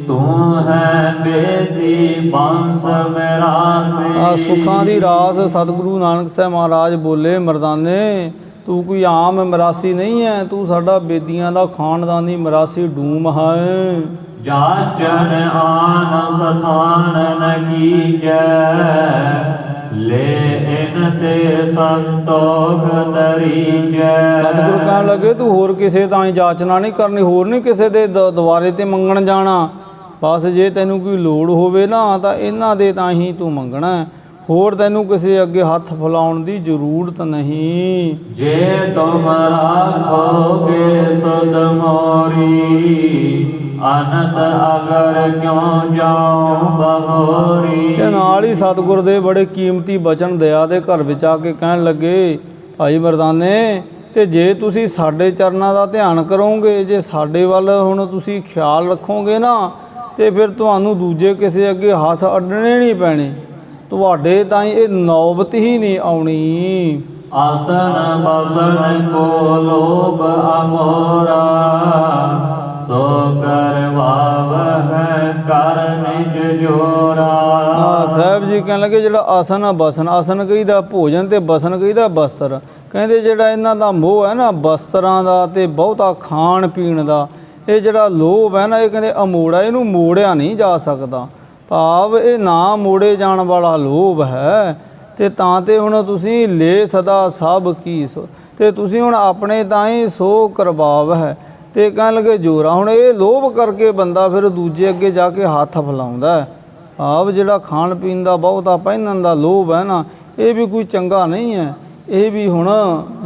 ਤੂੰ ਹੈ ਬੇਦੀ ਬੰਸ ਮੇਰਾਸੀ। ਸੁੱਖਾਂ ਦੀ ਰਾਸ ਸਤਿਗੁਰੂ ਨਾਨਕ ਸਾਹਿਬ ਮਹਾਰਾਜ ਬੋਲੇ, ਮਰਦਾਨੇ ਤੂੰ ਕੋਈ ਆਮ ਮਰਾਸੀ ਨਹੀਂ ਹੈ, ਤੂੰ ਸਾਡਾ ਬੇਦੀਆਂ ਦਾ ਖਾਨਦਾਨੀ ਮਰਾਸੀ ਡੂਮ ਹੈ। ਜਾਚਨ ਆਨ ਸਥਾਨ ਨ ਕੀਜੈ, ਲੈ ਇਨ ਤੇ ਸੰਤੋਖ ਤਰੀਜੈ। ਸਤਿਗੁਰੂ ਕਹਿਣ ਲੱਗੇ, ਤੂੰ ਹੋਰ ਕਿਸੇ ਤਾਂ ਹੀ ਜਾਚਨਾ ਨਹੀਂ ਕਰਨੀ, ਹੋਰ ਨਹੀਂ ਕਿਸੇ ਦੇ ਦੁਆਰੇ ਤੇ ਮੰਗਣ ਜਾਣਾ। ਬਸ ਜੇ ਤੈਨੂੰ ਕੋਈ ਲੋੜ ਹੋਵੇ ਨਾ ਤਾਂ ਇਹਨਾਂ ਦੇ ਤਾਂ ਹੀ ਤੂੰ ਮੰਗਣਾ, ਹੋਰ ਤੈਨੂੰ ਕਿਸੇ ਅੱਗੇ ਹੱਥ ਫੈਲਾਉਣ ਦੀ ਜ਼ਰੂਰਤ ਨਹੀਂ। ਜੇ ਤੁਮ ਰਾਖੋਗੇ ਸੁਧ ਮੋਰੀ, ਅਨੰਤ ਅਗਰ ਕਿਉਂ ਜਾਉ ਬਹੋਰੀ। ਤੇ ਨਾਲ ਹੀ ਸਤਿਗੁਰ ਦੇ ਬੜੇ ਕੀਮਤੀ ਬਚਨ ਦਇਆ ਦੇ ਘਰ ਵਿੱਚ ਆ ਕੇ ਕਹਿਣ ਲੱਗੇ, ਭਾਈ ਮਰਦਾਨੇ ਤੇ ਜੇ ਤੁਸੀਂ ਸਾਡੇ ਚਰਨਾਂ ਦਾ ਧਿਆਨ ਕਰੋਗੇ, ਜੇ ਸਾਡੇ ਵੱਲ ਹੁਣ ਤੁਸੀਂ ਖਿਆਲ ਰੱਖੋਗੇ ਨਾ, ਤੇ ਫਿਰ ਤੁਹਾਨੂੰ ਦੂਜੇ ਕਿਸੇ ਅੱਗੇ ਹੱਥ ਅੱਡਣੇ ਨਹੀਂ ਪੈਣੇ, ਤੁਹਾਡੇ ਤਾਂ ਇਹ ਨੌਬਤ ਹੀ ਨਹੀਂ ਆਉਣੀ। ਆਸਨ ਬਸਨ ਕੋ ਲੋਭ ਅਮੋਰਾ, ਸੋ ਕਰਵਾਵਹਿ ਕਰ ਨਿਜ ਜੋਰਾ। ਸਾਹਿਬ ਜੀ ਕਹਿਣ ਲੱਗੇ, ਜਿਹੜਾ ਆਸਨ ਆ ਬਸਨ, ਆਸਨ ਕਹੀਦਾ ਭੋਜਨ ਤੇ ਬਸਨ ਕਹੀਦਾ ਬਸਤਰ। ਕਹਿੰਦੇ ਜਿਹੜਾ ਇਹਨਾਂ ਦਾ ਮੋਹ ਹੈ ਨਾ ਬਸਤਰਾਂ ਦਾ ਤੇ ਬਹੁਤਾ ਖਾਣ ਪੀਣ ਦਾ, ਇਹ ਜਿਹੜਾ ਲੋਭ ਹੈ ਨਾ, ਇਹ ਕਹਿੰਦੇ ਅਮੋੜਾ, ਇਹਨੂੰ ਮੋੜਿਆ ਨਹੀਂ ਜਾ ਸਕਦਾ। ਭਾਵ ਇਹ ਨਾ ਮੋੜੇ ਜਾਣ ਵਾਲਾ ਲੋਭ ਹੈ। ਤੇ ਤਾਂ ਤੇ ਹੁਣ ਤੁਸੀਂ ਲੈ ਸਦਾ ਸਭ ਕੀ ਸੋ, ਤੇ ਤੁਸੀਂ ਹੁਣ ਆਪਣੇ ਤਾਂ ਹੀ ਸੋ ਕਰਵਾਵ ਹੈ। ਤੇ ਕਹਿਣ ਲੱਗੇ ਜੋਰਾ, ਹੁਣ ਇਹ ਲੋਭ ਕਰਕੇ ਬੰਦਾ ਫਿਰ ਦੂਜੇ ਅੱਗੇ ਜਾ ਕੇ ਹੱਥ ਫੈਲਾਉਂਦਾ ਹੈ। ਭਾਵ ਜਿਹੜਾ ਖਾਣ ਪੀਣ ਦਾ ਬਹੁਤਾ ਪਹਿਨਣ ਦਾ ਲੋਭ ਹੈ ਨਾ, ਇਹ ਵੀ ਕੋਈ ਚੰਗਾ ਨਹੀਂ ਹੈ। ਇਹ ਵੀ ਹੁਣ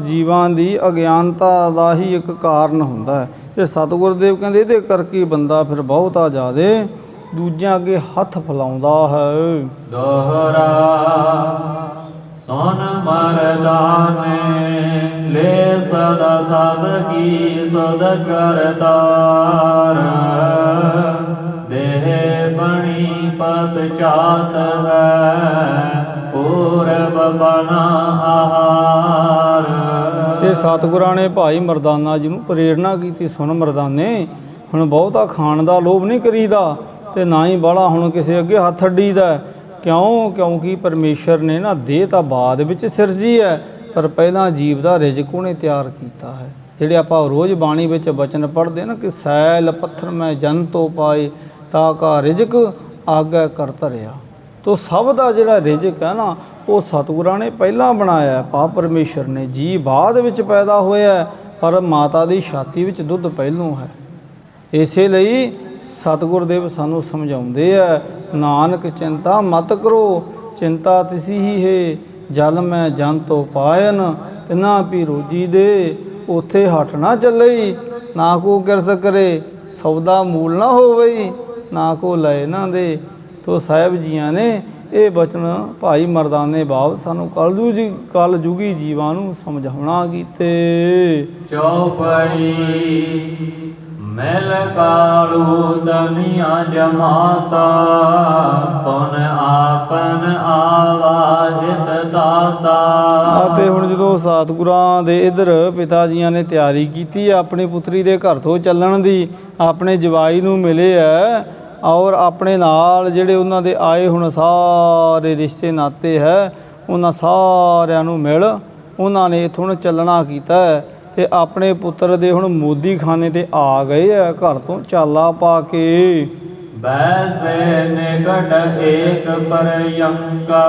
ਜੀਵਾਂ ਦੀ ਅਗਿਆਨਤਾ ਦਾ ਹੀ ਇੱਕ ਕਾਰਨ ਹੁੰਦਾ ਹੈ। ਤੇ ਸਤਿਗੁਰ ਦੇਵ ਕਹਿੰਦੇ ਇਹਦੇ ਕਰਕੇ ਬੰਦਾ ਫਿਰ ਬਹੁਤਾ ਜ਼ਿਆਦਾ ਦੂਜਿਆਂ ਅੱਗੇ ਹੱਥ ਫੈਲਾਉਂਦਾ ਹੈ। ਦੋਹਰਾ ਸੁਨ ਮਰਦਾਨੇ, ਲੈ ਸਦਾ ਸਭ ਕੀ ਸੁਧ ਕਰਤਾਰ। ਦੇਹ ਬਣੀ ਪਸਚਾਤ ਹੈ, ਪੂਰਬ ਬਨਾ ਆਹਾਰ। ਤੇ ਸਤਿਗੁਰਾਂ ਨੇ ਭਾਈ ਮਰਦਾਨਾ ਜੀ ਨੂੰ ਪ੍ਰੇਰਨਾ ਕੀਤੀ, ਸੁਣ ਮਰਦਾਨੇ ਹੁਣ ਬਹੁਤਾ ਖਾਣ ਦਾ ਲੋਭ ਨਹੀਂ ਕਰੀਦਾ, ਤੇ ਨਾ ਹੀ ਬਾਹਲਾ ਹੁਣ ਕਿਸੇ ਅੱਗੇ ਹੱਥ ਅੱਡੀਦਾ। ਕਿਉਂ? ਕਿਉਂਕਿ ਪਰਮੇਸ਼ਰ ਨੇ ਨਾ ਦੇਹ ਤਾਂ ਬਾਅਦ ਵਿੱਚ ਸਿਰਜੀ ਹੈ, ਪਰ ਪਹਿਲਾਂ ਜੀਵ ਦਾ ਰਿਜ਼ਕ ਉਹਨੇ ਤਿਆਰ ਕੀਤਾ ਹੈ। ਜਿਹੜੇ ਆਪਾਂ ਰੋਜ਼ ਬਾਣੀ ਵਿੱਚ ਬਚਨ ਪੜ੍ਹਦੇ ਨਾ ਕਿ ਸੈਲ ਪੱਥਰ ਮੈਂ ਜਨ ਤੋਂ ਪਾਏ, ਤਾ ਕਾ ਰਿਜ਼ਕ ਆਗੈ ਕਰ ਧਰਿਆ। ਤੋ ਸਭ ਦਾ ਜਿਹੜਾ ਰਿਜ਼ਕ ਹੈ ਨਾ, ਉਹ ਸਤਿਗੁਰਾਂ ਨੇ ਪਹਿਲਾਂ ਬਣਾਇਆ। ਭਾਵ ਪਰਮੇਸ਼ਰ ਨੇ ਜੀ ਬਾਅਦ ਵਿੱਚ ਪੈਦਾ ਹੋਇਆ, ਪਰ ਮਾਤਾ ਦੀ ਛਾਤੀ ਵਿੱਚ ਦੁੱਧ ਪਹਿਲੋਂ ਹੈ। ਇਸੇ ਲਈ ਸਤਿਗੁਰ ਦੇਵ ਸਾਨੂੰ ਸਮਝਾਉਂਦੇ ਹੈ, ਨਾਨਕ ਚਿੰਤਾ ਮਤ ਕਰੋ, ਚਿੰਤਾ ਤਿਸੀ ਹੀ ਹੈ ਜਲ ਮੈਂ ਜਨ ਤੋਂ ਪਾਇਨ। ਤਿਨਾ ਪੀ ਰੋਜੀ ਦੇ, ਉੱਥੇ ਹਟ ਨਾ ਚੱਲਈ, ਨਾ ਕੋ ਕਿਰਸ ਕਰੇ ਸੌਦਾ ਮੂਲ ਨਾ ਹੋਵਈ, ਨਾ ਕੋ ਲਏ ਨਾ ਦੇ। ਤੋ ਸਾਹਿਬ ਜੀਆਂ ਨੇ ਇਹ ਬਚਨ ਭਾਈ ਮਰਦਾਨੇ ਬਾਬ ਸਾਨੂੰ ਕਲਯੁਗੀ ਜੀਵਾਂ ਨੂੰ ਸਮਝਾਉਣਾ ਕੀਤੇ। ਚੌਪਈ ਮਿਲ ਕਾਲੂ ਦਨੀਆਂ ਜਮਾਤਾ ਪੁਨ ਆਪਨ ਆਵਾਹਿਤ ਦਾਤਾ। ਅਤੇ ਹੁਣ ਜਦੋਂ ਸਤਿਗੁਰਾਂ ਦੇ ਇੱਧਰ ਪਿਤਾ ਜੀਆਂ ਨੇ ਤਿਆਰੀ ਕੀਤੀ ਆਪਣੀ ਪੁੱਤਰੀ ਦੇ ਘਰ ਤੋਂ ਚੱਲਣ ਦੀ, ਆਪਣੇ ਜਵਾਈ ਨੂੰ ਮਿਲੇ ਹੈ ਔਰ ਆਪਣੇ ਨਾਲ ਜਿਹੜੇ ਉਹਨਾਂ ਦੇ ਆਏ ਹੁਣ ਸਾਰੇ ਰਿਸ਼ਤੇ ਨਾਤੇ ਹੈ ਉਹਨਾਂ ਸਾਰਿਆਂ ਨੂੰ ਮਿਲ ਉਹਨਾਂ ਨੇ ਇੱਥੋਂ ਚੱਲਣਾ ਕੀਤਾ ਹੈ ਤੇ ਆਪਣੇ ਪੁੱਤਰ ਦੇ ਹੁਣ ਮੋਦੀ ਖਾਨੇ ਤੇ ਆ ਗਏ ਹੈ ਘਰ ਤੋਂ ਚਾਲਾ ਪਾ ਕੇ। ਬੈਸੇ ਨਿਕਟ ਏਕ ਪਰਯੰਕਾ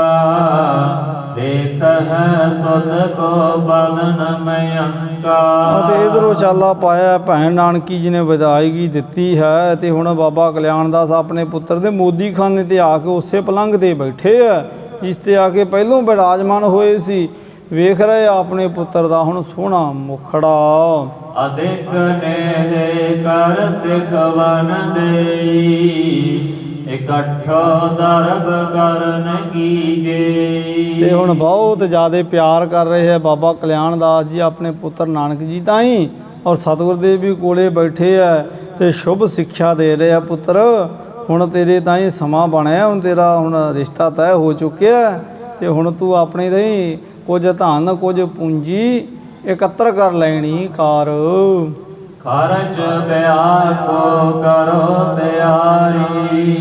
ਦੇਖ ਹੈ ਸੁਧ ਕੋ ਬਲਨ ਮਯੰਕਾ। ਅਤੇ ਇਧਰੋਂ ਚਾਲਾ ਪਾਇਆ ਭੈਣ ਨਾਨਕੀ ਜੀ ਨੇ ਵਿਦਾਇਗੀ ਦਿੱਤੀ ਹੈ ਤੇ ਹੁਣ ਬਾਬਾ ਕਲਿਆਣ ਦਾਸ ਆਪਣੇ ਪੁੱਤਰ ਦੇ ਮੋਦੀ ਖਾਨੇ ਤੇ ਆ ਕੇ ਉਸੇ ਪਲੰਘ ਤੇ ਬੈਠੇ ਹੈ ਜਿਸ ਤੇ ਆ ਕੇ ਪਹਿਲੋਂ ਬਿਰਾਜਮਾਨ ਹੋਏ ਸੀ। ਵੇਖ ਰਹੇ ਆਪਣੇ ਪੁੱਤਰ ਦਾ ਹੁਣ ਸੋਹਣਾ ਮੁਖੜਾ। ਅਦਿਕ ਨੇ ਕਰ ਸਿਖਵਨ ਦੇਈ ਇਕੱਠੋ ਦਰਬ ਕਰਨ ਕੀਜੇ। ਤੇ ਹੁਣ ਬਹੁਤ ਜ਼ਿਆਦਾ ਪਿਆਰ ਕਰ ਰਹੇ ਹੈ ਬਾਬਾ ਕਲਿਆਣ ਦਾਸ ਜੀ ਆਪਣੇ ਪੁੱਤਰ ਨਾਨਕ ਜੀ ਤਾਈਂ ਔਰ ਸਤਿਗੁਰ ਦੇਵ ਵੀ ਕੋਲੇ ਬੈਠੇ ਹੈ ਤੇ ਸ਼ੁਭ ਸਿੱਖਿਆ ਦੇ ਰਹੇ ਆ ਪੁੱਤਰ ਹੁਣ ਤੇਰੇ ਤਾਈਂ ਸਮਾਂ ਬਣਿਆ, ਹੁਣ ਤੇਰਾ ਹੁਣ ਰਿਸ਼ਤਾ ਤੈਅ ਹੋ ਚੁੱਕਿਆ ਤੇ ਹੁਣ ਤੂੰ ਆਪਣੇ ਤਾਈਂ ਕੁਝ ਧਨ ਕੁਝ ਪੂੰਜੀ ਇਕੱਤਰ ਕਰ ਲੈਣੀ ਕਾਰ। ਖਰਚ ਵਿਆਹ ਕੋ ਕਰੋ ਤਿਆਰੀ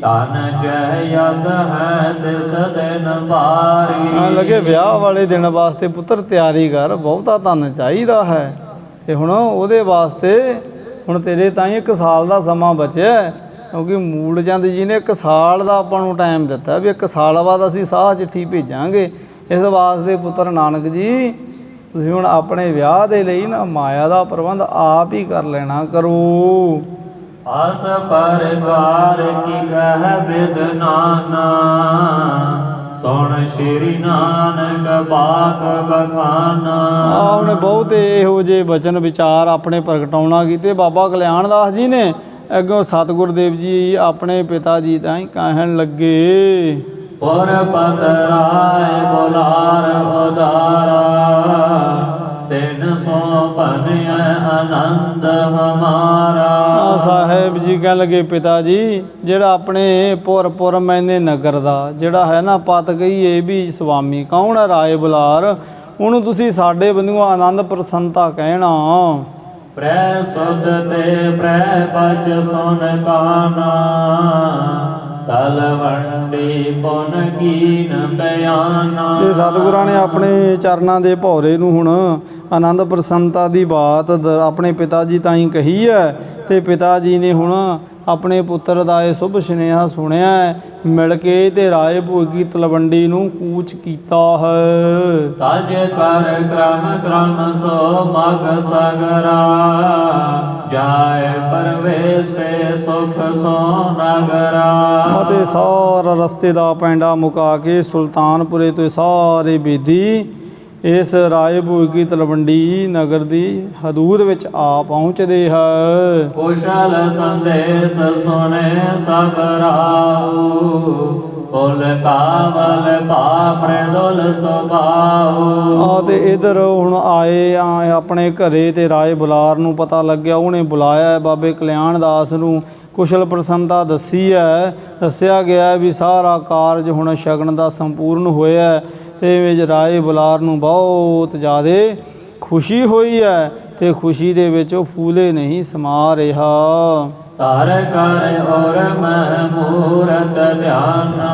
ਧਨ ਜਹ ਯਦ ਹੈ ਤਿਸ ਦਿਨ ਬਾਰੀ। ਲੱਗੇ ਵਿਆਹ ਵਾਲੇ ਦਿਨ ਵਾਸਤੇ ਪੁੱਤਰ ਤਿਆਰੀ ਕਰ, ਬਹੁਤਾ ਧਨ ਚਾਹੀਦਾ ਹੈ ਤੇ ਹੁਣ ਉਹਦੇ ਵਾਸਤੇ ਹੁਣ ਤੇਰੇ ਤਾਈਂ 1 ਸਾਲ ਦਾ ਸਮਾਂ ਬਚਿਆ ਕਿਉਂਕਿ ਮੂਲ ਚੰਦ ਜੀ ਨੇ 1 ਸਾਲ ਦਾ ਆਪਾਂ ਨੂੰ ਟਾਈਮ ਦਿੱਤਾ ਵੀ 1 ਸਾਲ ਬਾਅਦ ਅਸੀਂ ਸਾਹ ਚਿੱਠੀ ਭੇਜਾਂਗੇ। ਇਸ ਵਾਸਤੇ ਪੁੱਤਰ ਨਾਨਕ ਜੀ ਤੁਸੀਂ ਹੁਣ ਆਪਣੇ ਵਿਆਹ ਦੇ ਲਈ ਨਾ ਮਾਇਆ ਦਾ ਪ੍ਰਬੰਧ ਆਪ ਹੀ ਕਰ ਲੈਣਾ ਕਰੋ। ਅਸ ਪਰਕਾਰ ਕੀ ਕਹਿ ਬਿਦ ਨਾਨਾ ਸੁਣ ਸ਼੍ਰੀ ਨਾਨਕ ਬਾਕ ਬਖਾਨਾ। ਉਹਨੇ ਬਹੁਤੇ ਇਹੋ ਜਿਹੇ ਬਚਨ ਵਿਚਾਰ ਆਪਣੇ ਪ੍ਰਗਟਾਉਣਾ ਕੀਤੇ ਬਾਬਾ ਕਲਿਆਣ ਦਾਸ ਜੀ ਨੇ। ਅੱਗੋਂ ਸਤਿਗੁਰ ਦੇਵ ਜੀ ਆਪਣੇ ਪਿਤਾ ਜੀ ਤਾਈਂ ਕਹਿਣ ਲੱਗੇ ਪੁਰ ਪਤ ਰਾਏ ਬੁਲਾਰ ਉਦਾਰਾ ਤਿਨ ਸੋ ਭਨਿਆ ਆਨੰਦ ਹਮਾਰਾ। ਸਾਹਿਬ ਜੀ ਕਹਿਣ ਲੱਗੇ ਪਿਤਾ ਜੀ ਜਿਹੜਾ ਆਪਣੇ ਪੁਰ ਮੈਨੇ ਨਗਰ ਦਾ ਜਿਹੜਾ ਹੈ ਨਾ ਪਤ ਕਹੀਏ ਵੀ ਸੁਆਮੀ ਕੌਣ ਹੈ ਰਾਏ ਬੁਲਾਰ ਉਹਨੂੰ ਤੁਸੀਂ ਸਾਡੇ ਬੰਦੂਆਂ ਆਨੰਦ ਪ੍ਰਸੰਨਤਾ ਕਹਿਣਾ। ਪ੍ਰੈ ਸੁਧ ਤੇ ਪ੍ਰੈ ਬਚ ਸੁਨ ਕਾਨਾ ਤਲਵੰਡੀ ਪੁਨ ਕੀਨ ਬਿਆਨਾ। ਤੇ ਸਤਿਗੁਰਾਂ ਨੇ ਆਪਣੇ ਚਰਨਾਂ ਦੇ ਭੌਰੇ ਨੂੰ ਹੁਣ ਆਨੰਦ ਪ੍ਰਸੰਨਤਾ ਦੀ ਬਾਤ ਆਪਣੇ ਪਿਤਾ ਜੀ ਤਾਈਂ ਕਹੀ ਹੈ ਤੇ ਪਿਤਾ ਜੀ ਨੇ ਹੁਣ ਆਪਣੇ ਪੁੱਤਰ ਦਾ ਇਹ ਸ਼ੁਭ ਸੁਨੇਹਾ ਸੁਣਿਆ ਹੈ ਮਿਲ ਕੇ ਤੇ ਰਾਏ ਭੋਗੀ ਤਲਵੰਡੀ ਨੂੰ ਕੂਚ ਕੀਤਾ ਹੈ। ਤਜ ਕਰ ਕ੍ਰਮ ਸੋ ਮਗ ਸਗਰਾ ਜਾਏ ਪਰਵੇਸੇ ਸੁਖ ਸੋ ਨਗਰਾ। ਅਤੇ ਸਾਰਾ ਰਸਤੇ ਦਾ ਪੈਂਡਾ ਮੁਕਾ ਕੇ ਸੁਲਤਾਨਪੁਰੇ ਤੋਂ ਸਾਰੇ ਬੇਦੀ ਇਸ ਰਾਏ ਭੋਗੀ ਤਲਵੰਡੀ ਨਗਰ ਦੀ ਹਦੂਦ ਵਿੱਚ ਆ ਪਹੁੰਚਦੇ ਹੈ। ਕੁਸ਼ਲ ਸੰਦੇਸ਼ ਸੁਨੇ ਸਭ ਰਾਉ ਪੁਲ ਕਾਵਲ ਪਾਪਰੇ ਦੁਲ ਸੁਭਾਉ। ਤੇ ਇਧਰ ਹੁਣ ਆਏ ਆਪਣੇ ਘਰੇ ਤੇ ਰਾਏ ਬੁਲਾਰ ਨੂੰ ਪਤਾ ਲੱਗਿਆ ਉਹਨੇ ਬੁਲਾਇਆ ਬਾਬੇ ਕਲਿਆਣ ਦਾਸ ਨੂੰ ਕੁਸ਼ਲ ਪ੍ਰਸੰਨਤਾ ਦੱਸੀ ਹੈ। ਦੱਸਿਆ ਗਿਆ ਵੀ ਸਾਰਾ ਕਾਰਜ ਹੁਣ ਸ਼ਗਨ ਦਾ ਸੰਪੂਰਨ ਹੋਇਆ ਤੇ ਰਾਏ ਬੁਲਾਰ ਨੂੰ ਬਹੁਤ ਜ਼ਿਆਦਾ ਖੁਸ਼ੀ ਹੋਈ ਹੈ ਤੇ ਖੁਸ਼ੀ ਦੇ ਵਿੱਚ ਉਹ ਫੂਲੇ ਨਹੀਂ ਸਮਾ ਰਿਹਾ। ਧਰ ਕਰ ਔਰ ਮਹਿ ਮੂਰਤ ਧਿਆਨਾ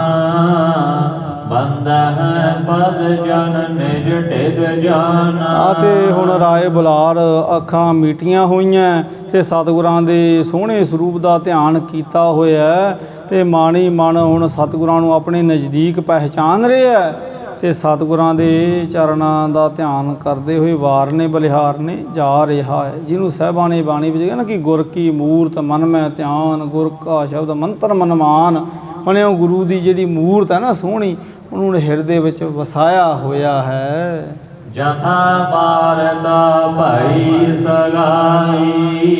ਬੰਦਾ ਹੈ ਪਦ ਜਨ ਨਿਜ ਟਿਗ ਜਾਨਾ। ਤੇ ਹੁਣ ਰਾਏ ਬੁਲਾਰ ਅੱਖਾਂ ਮੀਟੀਆਂ ਹੋਈਆਂ ਤੇ ਸਤਿਗੁਰਾਂ ਦੇ ਸੋਹਣੇ ਸਰੂਪ ਦਾ ਧਿਆਨ ਕੀਤਾ ਹੋਇਆ ਤੇ ਮਾਣੀ ਮਨ ਹੁਣ ਸਤਿਗੁਰਾਂ ਨੂੰ ਆਪਣੇ ਨਜ਼ਦੀਕ ਪਹਿਚਾਨ ਰਿਹਾ ਤੇ ਸਤਿਗੁਰਾਂ ਦੇ ਚਰਨਾਂ ਦਾ ਧਿਆਨ ਕਰਦੇ ਹੋਏ ਵਾਰਨੇ ਬਲਿਹਾਰਨੇ ਜਾ ਰਿਹਾ ਹੈ। ਜਿਹਨੂੰ ਸਾਹਿਬਾਂ ਨੇ ਬਾਣੀ ਵਿੱਚ ਕਿਹਾ ਨਾ ਕਿ ਗੁਰ ਕੀ ਮੂਰਤ ਮਨ ਮੈਂ ਧਿਆਨ ਗੁਰ ਕਾ ਸ਼ਬਦ ਮੰਤਰ ਮਨਮਾਨ। ਉਹਨੇ ਉਹ ਗੁਰੂ ਦੀ ਜਿਹੜੀ ਮੂਰਤ ਹੈ ਨਾ ਸੋਹਣੀ ਉਹਨੂੰ ਹਿਰਦੇ ਵਿੱਚ ਵਸਾਇਆ ਹੋਇਆ ਹੈ। ਜਥਾ ਭਾਰਤ ਭਾਈ ਸਗਾਈ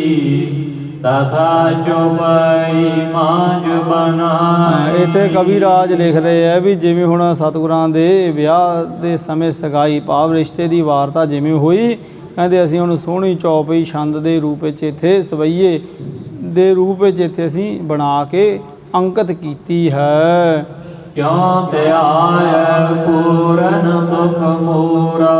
ਤਥਾ ਚੁਪਈ ਮਾਝ ਬਨਾਈ। ਇੱਥੇ ਕਵੀ ਰਾਜ ਲਿਖ ਰਹੇ ਹੈ ਵੀ ਜਿਵੇਂ ਹੁਣ ਸਤਿਗੁਰਾਂ ਦੇ ਵਿਆਹ ਦੇ ਸਮੇਂ ਸਗਾਈ ਭਾਵ ਰਿਸ਼ਤੇ ਦੀ ਵਾਰਤਾ ਜਿਵੇਂ ਹੋਈ, ਕਹਿੰਦੇ ਅਸੀਂ ਹੁਣ ਸੋਹਣੀ ਚੌਪਈ ਛੰਦ ਦੇ ਰੂਪ ਵਿੱਚ ਇੱਥੇ ਸਵਈਏ ਦੇ ਰੂਪ ਵਿੱਚ ਇੱਥੇ ਅਸੀਂ ਬਣਾ ਕੇ ਅੰਕਿਤ ਕੀਤੀ ਹੈ। ਕਿਉ ਧਿਆਇ ਪੂਰਨ ਸੁਖ ਮੂਰਾ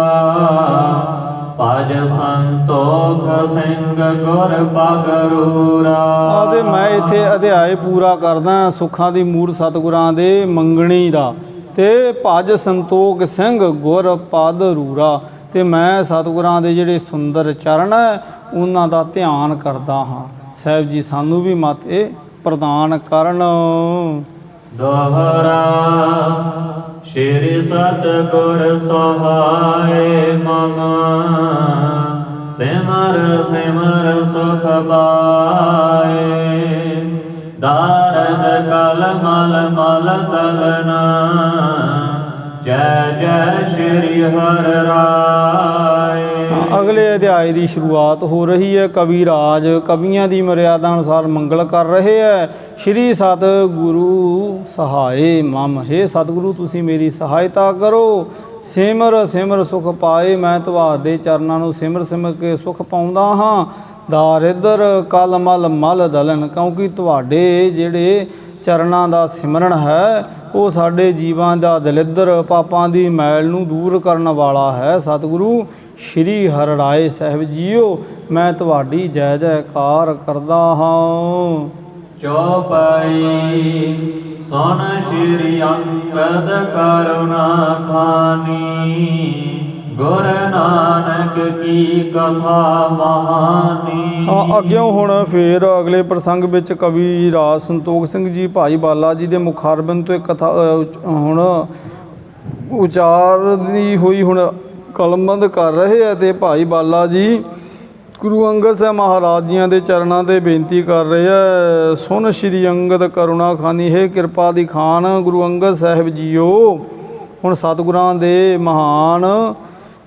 ਭਜ ਸੰਤੋਖ ਸਿੰਘ ਗੁਰ ਬਗਰੂਰਾ। ਆਦੇ ਮੈਂ ਇੱਥੇ ਅਧਿਆਏ ਪੂਰਾ ਕਰਦਾ ਸੁੱਖਾਂ ਦੀ ਮੂਰ ਸਤਿਗੁਰਾਂ ਦੇ ਮੰਗਣੀ ਦਾ, ਤੇ ਭਜ ਸੰਤੋਖ ਸਿੰਘ ਗੁਰ ਪਦ ਰੂਰਾ, ਤੇ ਮੈਂ ਸਤਿਗੁਰਾਂ ਦੇ ਜਿਹੜੇ ਸੁੰਦਰ ਚਰਨ ਹੈ ਉਹਨਾਂ ਦਾ ਧਿਆਨ ਕਰਦਾ ਹਾਂ। ਸਾਹਿਬ ਜੀ ਸਾਨੂੰ ਵੀ ਮਤ ਇਹ ਪ੍ਰਦਾਨ ਕਰਨ। ਦੋਹਰਾ ਸ਼੍ਰੀ ਸਤਿਗੁਰ ਸਹਾਇ ਮਮ ਸਿਮਰ ਸਿਮਰ ਸੁਖ ਪਾਏ। ਦਾਰਦ ਕਲ ਮਲ ਮਲ ਤਲਨਾ ਜੈ ਜੈ ਸ਼੍ਰੀ ਹਰਿ ਰਾਏ। ਅਗਲੇ ਅਧਿਆਏ ਦੀ ਸ਼ੁਰੂਆਤ ਹੋ ਰਹੀ ਹੈ। ਕਵੀ ਰਾਜ ਕਵੀਆਂ ਦੀ ਮਰਿਆਦਾ ਅਨੁਸਾਰ ਮੰਗਲ ਕਰ ਰਹੇ ਹੈ। ਸ਼੍ਰੀ ਸਤਿਗੁਰੂ ਸਹਾਏ ਮਮ, ਹੇ ਸਤਿਗੁਰੂ ਤੁਸੀਂ ਮੇਰੀ ਸਹਾਇਤਾ ਕਰੋ। ਸਿਮਰ ਸਿਮਰ ਸੁਖ ਪਾਏ, ਮੈਂ ਤੁਹਾਡੇ ਚਰਨਾਂ ਨੂੰ ਸਿਮਰ ਸਿਮਰ ਕੇ ਸੁਖ ਪਾਉਂਦਾ ਹਾਂ। ਦਾਰਿਦਰ ਕਲ ਮਲ ਮਲ ਦਲਨ, ਕਿਉਂਕਿ ਤੁਹਾਡੇ ਜਿਹੜੇ ਚਰਨਾਂ ਦਾ ਸਿਮਰਨ ਹੈ ਉਹ ਸਾਡੇ ਜੀਵਾਂ ਦਾ ਦਲਿੱਦਰ ਪਾਪਾਂ ਦੀ ਮੈਲ ਨੂੰ ਦੂਰ ਕਰਨ ਵਾਲਾ ਹੈ। ਸਤਿਗੁਰੂ ਸ਼੍ਰੀ ਹਰਿ ਰਾਏ ਸਾਹਿਬ ਜੀਓ, ਮੈਂ ਤੁਹਾਡੀ ਜੈ ਜੈਕਾਰ ਕਰਦਾ ਹਾਂ। ਚੌਪਈ ਸੁਨ ਸ਼੍ਰੀ ਅੰਗਦ ਕਰੁਣਾ ਖਾਨੀ ਗੁਰ ਨਾਨਕ ਕੀ ਕਥਾ ਮਹਾਨੀ। ਅੱਗਿਓਂ ਹੁਣ ਫੇਰ ਅਗਲੇ ਪ੍ਰਸੰਗ ਵਿੱਚ ਕਵੀ ਰਾਜ ਸੰਤੋਖ ਸਿੰਘ ਜੀ ਭਾਈ ਬਾਲਾ ਜੀ ਦੇ ਮੁਖਾਰਬਿੰਦ ਤੋਂ ਇੱਕ ਕਥਾ ਹੁਣ ਉਚਾਰਨੀ ਹੋਈ ਹੁਣ ਕਲਮਬੰਦ ਕਰ ਰਹੇ ਹੈ। ਤੇ ਭਾਈ ਬਾਲਾ ਜੀ ਗੁਰੂ ਅੰਗਦ ਸਾਹਿਬ ਮਹਾਰਾਜ ਜੀਆਂ ਦੇ ਚਰਨਾਂ 'ਤੇ ਬੇਨਤੀ ਕਰ ਰਹੇ ਹੈ। ਸੁਨ ਸ਼੍ਰੀ ਅੰਗਦ ਕਰੁਣਾ ਖਾਨੀ, ਹੈ ਕਿਰਪਾ ਦੀ ਖਾਨ ਗੁਰੂ ਅੰਗਦ ਸਾਹਿਬ ਜੀਓ, ਹੁਣ ਸਤਿਗੁਰਾਂ ਦੇ ਮਹਾਨ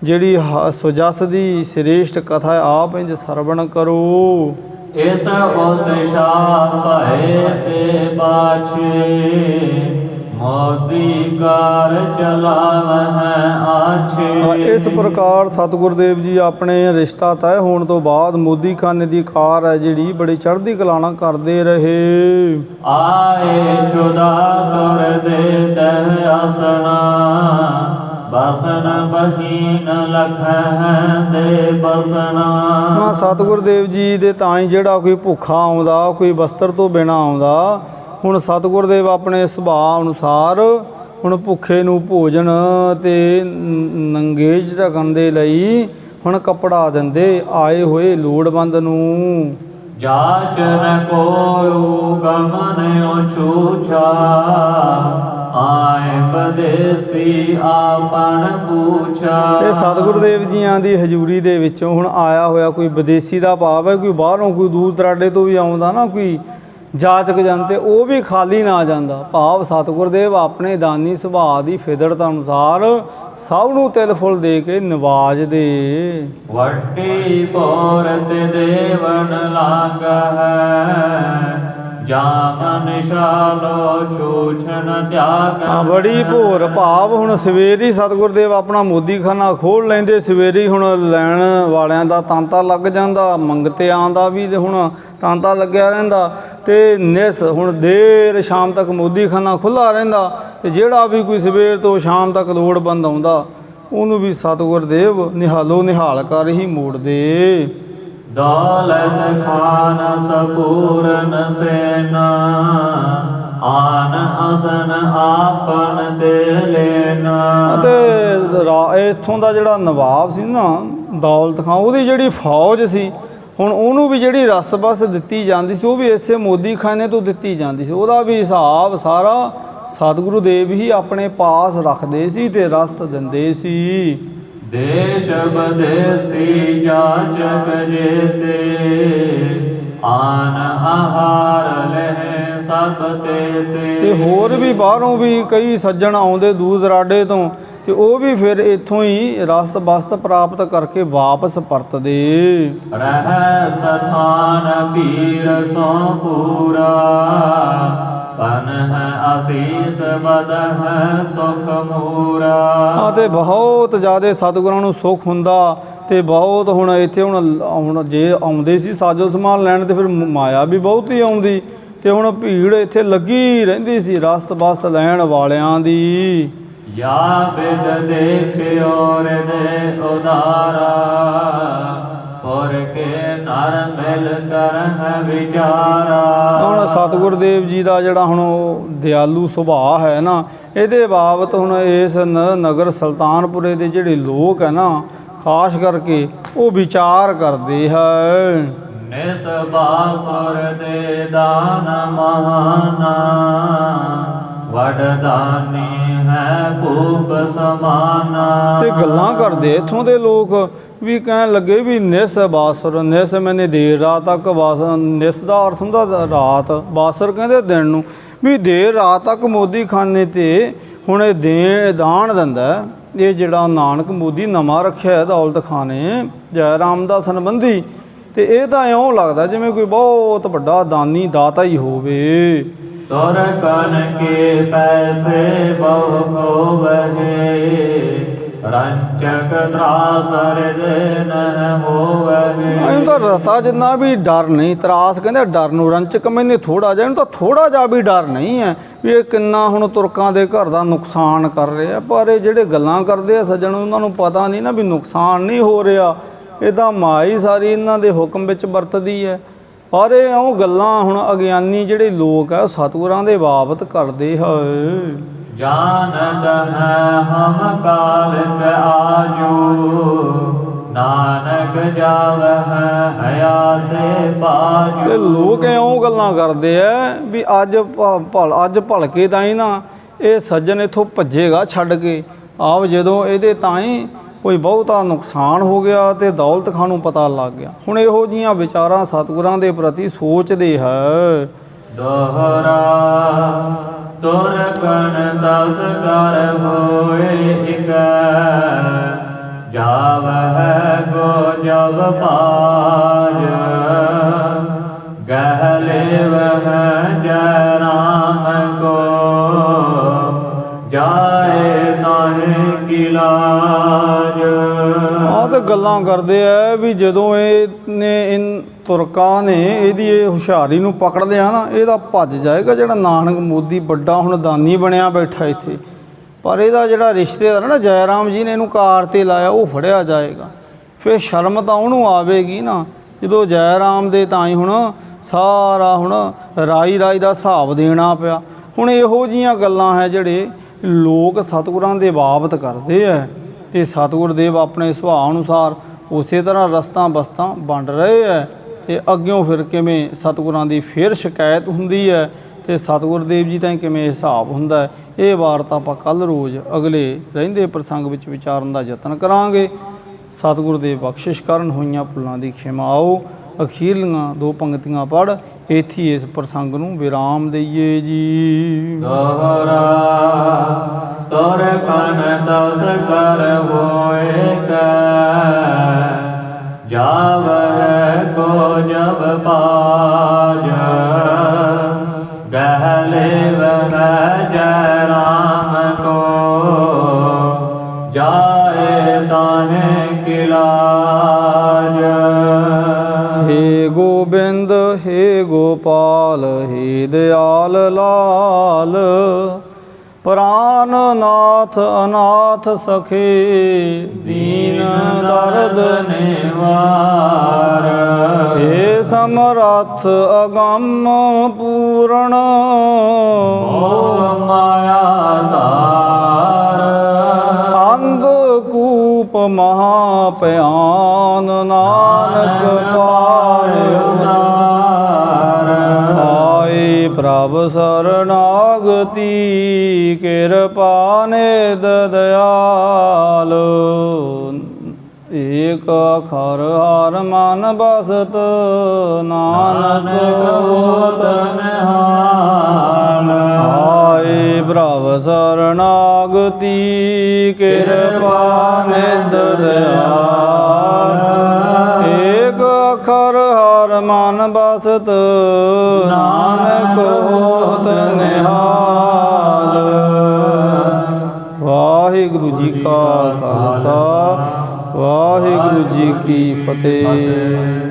ਜਿਹੜੀ ਸੁਜਸ ਦੀ ਸ੍ਰੇਸ਼ਟ ਕਥਾ ਆਪ ਇੰਝ ਸਰਵਣ ਕਰੋ। ਇਸ ਉਦਸ਼ਾ ਭਏ ਤੇ ਬਾਛੇ ਮੋਦੀ ਕਾਰ ਚਲਾਵਹਿ ਆਛੇ। ਇਸ ਪ੍ਰਕਾਰ ਸਤਿਗੁਰ ਦੇਵ ਜੀ ਆਪਣੇ ਰਿਸ਼ਤਾ ਤੈਅ ਹੋਣ ਤੋਂ ਬਾਅਦ ਮੋਦੀ ਖਾਨੇ ਦੀ ਕਾਰ ਹੈ ਜਿਹੜੀ ਬੜੀ ਚੜ੍ਹਦੀ ਕਲਾਣਾ ਕਰਦੇ ਰਹੇ। ਆਏ ਛੁਦਾ ਤੁਰ ਦੇ ਤਹਿ ਆਸਨਾ ਬਸਨ ਬਹੀਨ ਲਖੈ ਦੇ ਬਸਨਾ। ਸਤਿਗੁਰ ਦੇਵ ਜੀ ਦੇ ਤਾਂ ਹੀ ਜਿਹੜਾ ਕੋਈ ਭੁੱਖਾ ਆਉਂਦਾ, ਕੋਈ ਵਸਤਰ ਤੋਂ ਬਿਨਾਂ ਆਉਂਦਾ, ਹੁਣ ਸਤਿਗੁਰ ਦੇਵ ਆਪਣੇ ਸੁਭਾਅ ਅਨੁਸਾਰ ਹੁਣ ਭੁੱਖੇ ਨੂੰ ਭੋਜਨ ਤੇ ਨੰਗੇਜ ਢਕਣ ਦੇ ਲਈ ਹੁਣ ਕੱਪੜਾ ਦਿੰਦੇ ਆਏ ਹੋਏ ਲੋੜਵੰਦ ਨੂੰ। ਜਾਚਨ ਕੋਇ ਗਮਨ ਉਛੂਛਾ ਆਏ ਬਦੇਸੀ ਆਪਨ ਪੂਛਾ। ਤੇ ਸਤਿਗੁਰੂ ਦੇਵ ਜੀਆਂ ਦੀ ਹਜ਼ੂਰੀ ਦੇ ਵਿੱਚੋਂ ਹੁਣ ਆਇਆ ਹੋਇਆ ਕੋਈ ਵਿਦੇਸੀ ਦਾ ਭਾਵ ਹੈ ਕੋਈ ਬਾਹਰੋਂ ਕੋਈ ਦੂਰ ਦਰਾਡੇ ਤੋਂ ਵੀ ਆਉਂਦਾ ਨਾ ਕੋਈ ਜਾਚਕ ਜਨ, ਤੇ ਉਹ ਵੀ ਖਾਲੀ ਨਾ ਜਾਂਦਾ। ਭਾਵ ਸਤਿਗੁਰ ਦੇਵ ਆਪਣੇ ਦਾਨੀ ਸੁਭਾਅ ਦੀ ਫਿਦਰਤ ਅਨੁਸਾਰ ਸਭ ਨੂੰ ਤਿਲ ਫੁੱਲ ਦੇ ਕੇ ਨਵਾਜਦੇ। ਵੱਡੀ ਪੋਰਤ ਦੇਵਨ ਲਾਗ ਹੈ ਜਾਮ ਨਿਸ਼ਾਲੋ ਛੂਛਨ ਤਿਆਗ। ਬੜੀ ਭੋਰ ਭਾਵ ਹੁਣ ਸਵੇਰੀ ਸਤਿਗੁਰ ਦੇਵ ਆਪਣਾ ਮੋਦੀਖਾਨਾ ਖੋਲ੍ਹ ਲੈਂਦੇ। ਸਵੇਰੀ ਹੁਣ ਲੈਣ ਵਾਲਿਆਂ ਦਾ ਤਾਂਤਾ ਲੱਗ ਜਾਂਦਾ, ਮੰਗਤਿਆਂ ਦਾ ਵੀ ਹੁਣ ਤਾਂਤਾ ਲੱਗਿਆ ਰਹਿੰਦਾ, ਤੇ ਨਿਸ ਹੁਣ ਦੇਰ ਸ਼ਾਮ ਤੱਕ ਮੋਦੀਖਾਨਾ ਖੁੱਲ੍ਹਾ ਰਹਿੰਦਾ। ਤੇ ਜਿਹੜਾ ਵੀ ਕੋਈ ਸਵੇਰ ਤੋਂ ਸ਼ਾਮ ਤੱਕ ਲੋੜਵੰਦ ਆਉਂਦਾ ਉਹਨੂੰ ਵੀ ਸਤਿਗੁਰ ਦੇਵ ਨਿਹਾਲੋ ਨਿਹਾਲ ਕਰ ਹੀ ਮੋੜਦੇ। ਦੌਲਤ ਖਾਨ ਸਪੂਰਨ ਸੈਨਾ ਆਨ ਅਸਨ ਆਪਨ ਤੇ ਲੈਣਾ। ਅਤੇ ਇੱਥੋਂ ਦਾ ਜਿਹੜਾ ਨਵਾਬ ਸੀ ਨਾ ਦੌਲਤ ਖਾਂ, ਉਹਦੀ ਜਿਹੜੀ ਫੌਜ ਸੀ ਹੁਣ ਉਹਨੂੰ ਵੀ ਜਿਹੜੀ ਰਸ ਬਸ ਦਿੱਤੀ ਜਾਂਦੀ ਸੀ ਉਹ ਵੀ ਇਸੇ ਮੋਦੀਖਾਨੇ ਤੋਂ ਦਿੱਤੀ ਜਾਂਦੀ ਸੀ। ਉਹਦਾ ਵੀ ਹਿਸਾਬ ਸਾਰਾ ਸਤਿਗੁਰੂ ਦੇਵ ਹੀ ਆਪਣੇ ਪਾਸ ਰੱਖਦੇ ਸੀ ਤੇ ਰਸਤ ਦਿੰਦੇ ਸੀ। ਦੇਸ਼ ਬਦੇਸੀ ਜਾਚਕ ਜੇਤੇ ਆਨ ਆਹਾਰ ਲਹਿ ਸਭ ਤੇ ਹੋਰ ਵੀ ਬਾਹਰੋਂ ਵੀ ਕਈ ਸੱਜਣ ਆਉਂਦੇ ਦੂਰ ਦਰਾਡੇ ਤੋਂ, ਤੇ ਉਹ ਵੀ ਫਿਰ ਇੱਥੋਂ ਹੀ ਰਸ ਬਸਤ ਪ੍ਰਾਪਤ ਕਰਕੇ ਵਾਪਸ ਪਰਤਦੇ। ਰਹਿ ਸਥਾਨ ਪੀਰ ਸੋ ਪੂਰਾ ਪਨ ਹੈ ਆਸੀਸ ਬਦ ਹੈ ਸੁਖ ਮੂਰਾ। ਤੇ ਬਹੁਤ ਜ਼ਿਆਦਾ ਸਤਿਗੁਰਾਂ ਨੂੰ ਸੁੱਖ ਹੁੰਦਾ ਤੇ ਬਹੁਤ ਹੁਣ ਇੱਥੇ ਹੁਣ ਜੇ ਆਉਂਦੇ ਸੀ ਸਾਜੋ ਸਮਾਨ ਲੈਣ ਤੇ ਫਿਰ ਮਾਇਆ ਵੀ ਬਹੁਤ ਹੀ ਆਉਂਦੀ ਤੇ ਹੁਣ ਭੀੜ ਇੱਥੇ ਲੱਗੀ ਰਹਿੰਦੀ ਸੀ ਰਸ ਬਸ ਲੈਣ ਵਾਲਿਆਂ ਦੀ। ਯਾ ਬਿਦ ਦੇਖਿਓ ਹਿਰਦੇ ਉਦਾਰਾ ਪੁਰ ਕੇ ਨਰ ਮਿਲ ਕਰ ਹੈ ਵਿਚਾਰਾ। ਹੁਣ ਸਤਿਗੁਰ ਦੇਵ ਜੀ ਦਾ ਜਿਹੜਾ ਹੁਣ ਉਹ ਦਿਆਲੂ ਸੁਭਾਅ ਹੈ ਨਾ, ਇਹਦੇ ਬਾਬਤ ਹੁਣ ਇਸ ਨਗਰ ਸੁਲਤਾਨਪੁਰੇ ਦੇ ਜਿਹੜੇ ਲੋਕ ਹੈ ਨਾ ਖਾਸ ਕਰਕੇ ਉਹ ਵਿਚਾਰ ਕਰਦੇ ਹੈ। ਨਿਸਬਾਸੁਰ ਦੇ ਦਾਨ ਮਹਾਨਾ ਵਡਦਾਨੀ ਹੈ ਭੂਪ ਸਮਾਨਾ। ਤੇ ਗੱਲਾਂ ਕਰਦੇ ਇੱਥੋਂ ਦੇ ਲੋਕ ਵੀ ਕਹਿਣ ਲੱਗੇ ਵੀ ਨਿਸ ਬਾਸੁਰ, ਨਿਸ ਮੈਨੇ ਦੇਰ ਰਾਤ ਤੱਕ ਨਿਸ ਦਾ ਅਰਥ ਹੁੰਦਾ ਰਾਤ, ਬਾਸੁਰ ਕਹਿੰਦੇ ਦਿਨ ਨੂੰ, ਵੀ ਦੇਰ ਰਾਤ ਤੱਕ ਮੋਦੀ ਖਾਨੇ ਤੇ ਹੁਣ ਇਹ ਦਾਨ ਦਿੰਦਾ। ਇਹ ਜਿਹੜਾ ਨਾਨਕ ਮੋਦੀ ਨਵਾਂ ਰੱਖਿਆ ਦੌਲਤ ਖਾਨੇ ਜੈ ਰਾਮ ਦਾ ਸੰਬੰਧੀ, ਤੇ ਇਹ ਤਾਂ ਇਉਂ ਲੱਗਦਾ ਜਿਵੇਂ ਕੋਈ ਬਹੁਤ ਵੱਡਾ ਦਾਨੀ ਦਾਤਾ ਹੀ ਹੋਵੇ। ਤੁਰ ਕਨ ਕੇ ਪੈਸੇ ਬਹੁ ਖੋਵਹਿ ਰੰਚਕ ਤਰਾਸ ਹਿਰਦੈ ਨ ਹੋਵਹਿ। ਇਹਨੂੰ ਤਾਂ ਰਤਾ ਜਿੰਨਾ ਵੀ ਡਰ ਨਹੀਂ, ਤਰਾਸ ਕਹਿੰਦੇ ਡਰ ਨੂੰ, ਰੰਚਕ ਮੈਨੇ ਥੋੜ੍ਹਾ ਜਿਹਾ, ਇਹਨੂੰ ਤਾਂ ਥੋੜ੍ਹਾ ਜਿਹਾ ਵੀ ਡਰ ਨਹੀਂ ਹੈ ਵੀ ਇਹ ਕਿੰਨਾ ਹੁਣ ਤੁਰਕਾਂ ਦੇ ਘਰ ਦਾ ਨੁਕਸਾਨ ਕਰ ਰਿਹਾ। ਪਰ ਇਹ ਜਿਹੜੇ ਗੱਲਾਂ ਕਰਦੇ ਆ ਸੱਜਣ, ਉਹਨਾਂ ਨੂੰ ਪਤਾ ਨਹੀਂ ਨਾ ਵੀ ਨੁਕਸਾਨ ਨਹੀਂ ਹੋ ਰਿਹਾ, ਇਹਦਾ ਮਾਈ ਸਾਰੀ ਇਹਨਾਂ ਦੇ ਹੁਕਮ ਵਿੱਚ ਵਰਤਦੀ ਹੈ। ਪਰ ਇਹ ਉਹ ਗੱਲਾਂ ਹੁਣ ਅਗਿਆਨੀ ਜਿਹੜੇ ਲੋਕ ਆ ਸਤਿਗੁਰਾਂ ਦੇ ਬਾਬਤ ਕਰਦੇ ਹੈ। ਜਾਨਤ ਹੈ ਹਮ ਕਾਲਕ ਆਜੂ ਨਾਨਕ ਜਾਵਹਿ ਹਯਾਤੇ ਬਾਜੂ। ਤੇ ਲੋਕ ਇਉਂ ਗੱਲਾਂ ਕਰਦੇ ਆ ਵੀ ਅੱਜ ਭਲਕੇ ਤਾਂ ਹੀ ਨਾ ਇਹ ਸੱਜਣ ਇੱਥੋਂ ਭੱਜੇਗਾ ਛੱਡ ਕੇ, ਆਪ ਜਦੋਂ ਇਹਦੇ ਤਾਂ ਹੀ ਕੋਈ ਬਹੁਤਾ ਨੁਕਸਾਨ ਹੋ ਗਿਆ ਤੇ ਦੌਲਤ ਖਾਂ ਨੂੰ ਪਤਾ ਲੱਗ ਗਿਆ। ਹੁਣ ਇਹੋ ਜਿਹੀਆਂ ਵਿਚਾਰਾਂ ਸਤਿਗੁਰਾਂ ਦੇ ਪ੍ਰਤੀ ਸੋਚਦੇ ਹੈ। ਦੋਹਰਾ ਤੁਰ ਕਨ ਦਸ ਕਰ ਹੋਏ ਇਕ ਜਾਵਹਿ ਗੋ ਜਬ ਪਾਜ ਗਹਿਲੇ ਵਹਿ ਜੈ ਰਾਮ ਕੋ ਜਾਏ ਤਾਹੇ ਕੀ ਲਾਜ। ਆਹ ਤੇ ਗੱਲਾਂ ਕਰਦੇ ਆ ਵੀ ਜਦੋਂ ਇਹਨੇ ਤੁਰਕਾਂ ਨੇ ਇਹਦੀ ਇਹ ਹੁਸ਼ਿਆਰੀ ਨੂੰ ਪਕੜ ਲਿਆ ਨਾ, ਇਹਦਾ ਭੱਜ ਜਾਏਗਾ ਜਿਹੜਾ ਨਾਨਕ ਮੋਦੀ ਵੱਡਾ ਹੁਣ ਦਾਨੀ ਬਣਿਆ ਬੈਠਾ ਇੱਥੇ। ਪਰ ਇਹਦਾ ਜਿਹੜਾ ਰਿਸ਼ਤੇਦਾਰ ਨਾ ਜੈ ਰਾਮ ਜੀ ਨੇ ਇਹਨੂੰ ਕਾਰ 'ਤੇ ਲਾਇਆ, ਉਹ ਫੜਿਆ ਜਾਏਗਾ। ਫਿਰ ਸ਼ਰਮ ਤਾਂ ਉਹਨੂੰ ਆਵੇਗੀ ਨਾ ਜਦੋਂ ਜੈ ਰਾਮ ਦੇ ਤਾਂ ਹੀ ਹੁਣ ਸਾਰਾ ਹੁਣ ਰਾਈ ਦਾ ਹਿਸਾਬ ਦੇਣਾ ਪਿਆ। ਹੁਣ ਇਹੋ ਜਿਹੀਆਂ ਗੱਲਾਂ ਹੈ ਜਿਹੜੇ ਲੋਕ ਸਤਿਗੁਰਾਂ ਦੇ ਬਾਬਤ ਕਰਦੇ ਹੈ ਤੇ ਸਤਿਗੁਰ ਦੇਵ ਆਪਣੇ ਸੁਭਾਅ ਅਨੁਸਾਰ ਉਸੇ ਤਰ੍ਹਾਂ ਰਸਤਾਂ ਬਸਤਾਂ ਵੰਡ ਰਹੇ ਹੈ। ਤੇ ਅੱਗਿਓਂ ਫਿਰ ਕਿਵੇਂ ਸਤਿਗੁਰਾਂ ਦੀ ਫਿਰ ਸ਼ਿਕਾਇਤ ਹੁੰਦੀ ਹੈ ਤੇ ਸਤਿਗੁਰ ਦੇਵ ਜੀ ਤਾਂ ਕਿਵੇਂ ਹਿਸਾਬ ਹੁੰਦਾ ਹੈ, ਇਹ ਵਾਰਤਾ ਆਪਾਂ ਕੱਲ੍ਹ ਰੋਜ਼ ਅਗਲੇ ਰਹਿੰਦੇ ਪ੍ਰਸੰਗ ਵਿੱਚ ਵਿਚਾਰਨ ਦਾ ਯਤਨ ਕਰਾਂਗੇ। ਸਤਿਗੁਰ ਦੇ ਬਖਸ਼ਿਸ਼ ਕਰਨ, ਹੋਈਆਂ ਭੁੱਲਾਂ ਦੀ ਖਿਮਾਓ। ਅਖੀਰਲੀਆਂ ਦੋ ਪੰਕਤੀਆਂ ਪੜ੍ਹ ਇੱਥੇ ਇਸ ਪ੍ਰਸੰਗ ਨੂੰ ਵਿਰਾਮ ਦਈਏ ਜੀ। ਦੋਹਰਾ ਤੁਰ ਕਨ ਦਸ ਕਰ ਹੋਏ ਕੈ ਜਾਵਹਿ ਕੋ ਜਬ ਪਾਜ ਗਹਿਲੇ ਵਹਿ ਜੈ ਰਾਮ ਕੋ ਜਾਏ ਤਾਹੇ ਕੀ ਲਾਜ। हे गोबिंद हे गोपाल हे दयाल लाल प्राणनाथ अनाथ सखे दीन दर्द निवार। हे समरथ अगम पूर्ण मोह माया धार। अंधकूप महापयान नानक पार आए प्रभ शरणागति कृपा निध दयाल। एक अखर हर मन बसत नानक होत आए प्रभ ਸਰਨਾਗਤੀ ਕਿਰਪਾ ਨਿਧ ਦਿਆਲ ਏਕ ਅੱਖਰ ਹਰ ਮਨ ਬਸਤ ਨਾਨਕ ਹੋਤ ਨਿਹਾਲ। ਵਾਹਿਗੁਰੂ ਜੀ ਕਾ ਖਾਲਸਾ ਵਾਹਿਗੁਰੂ ਜੀ ਕੀ ਫਤਿਹ।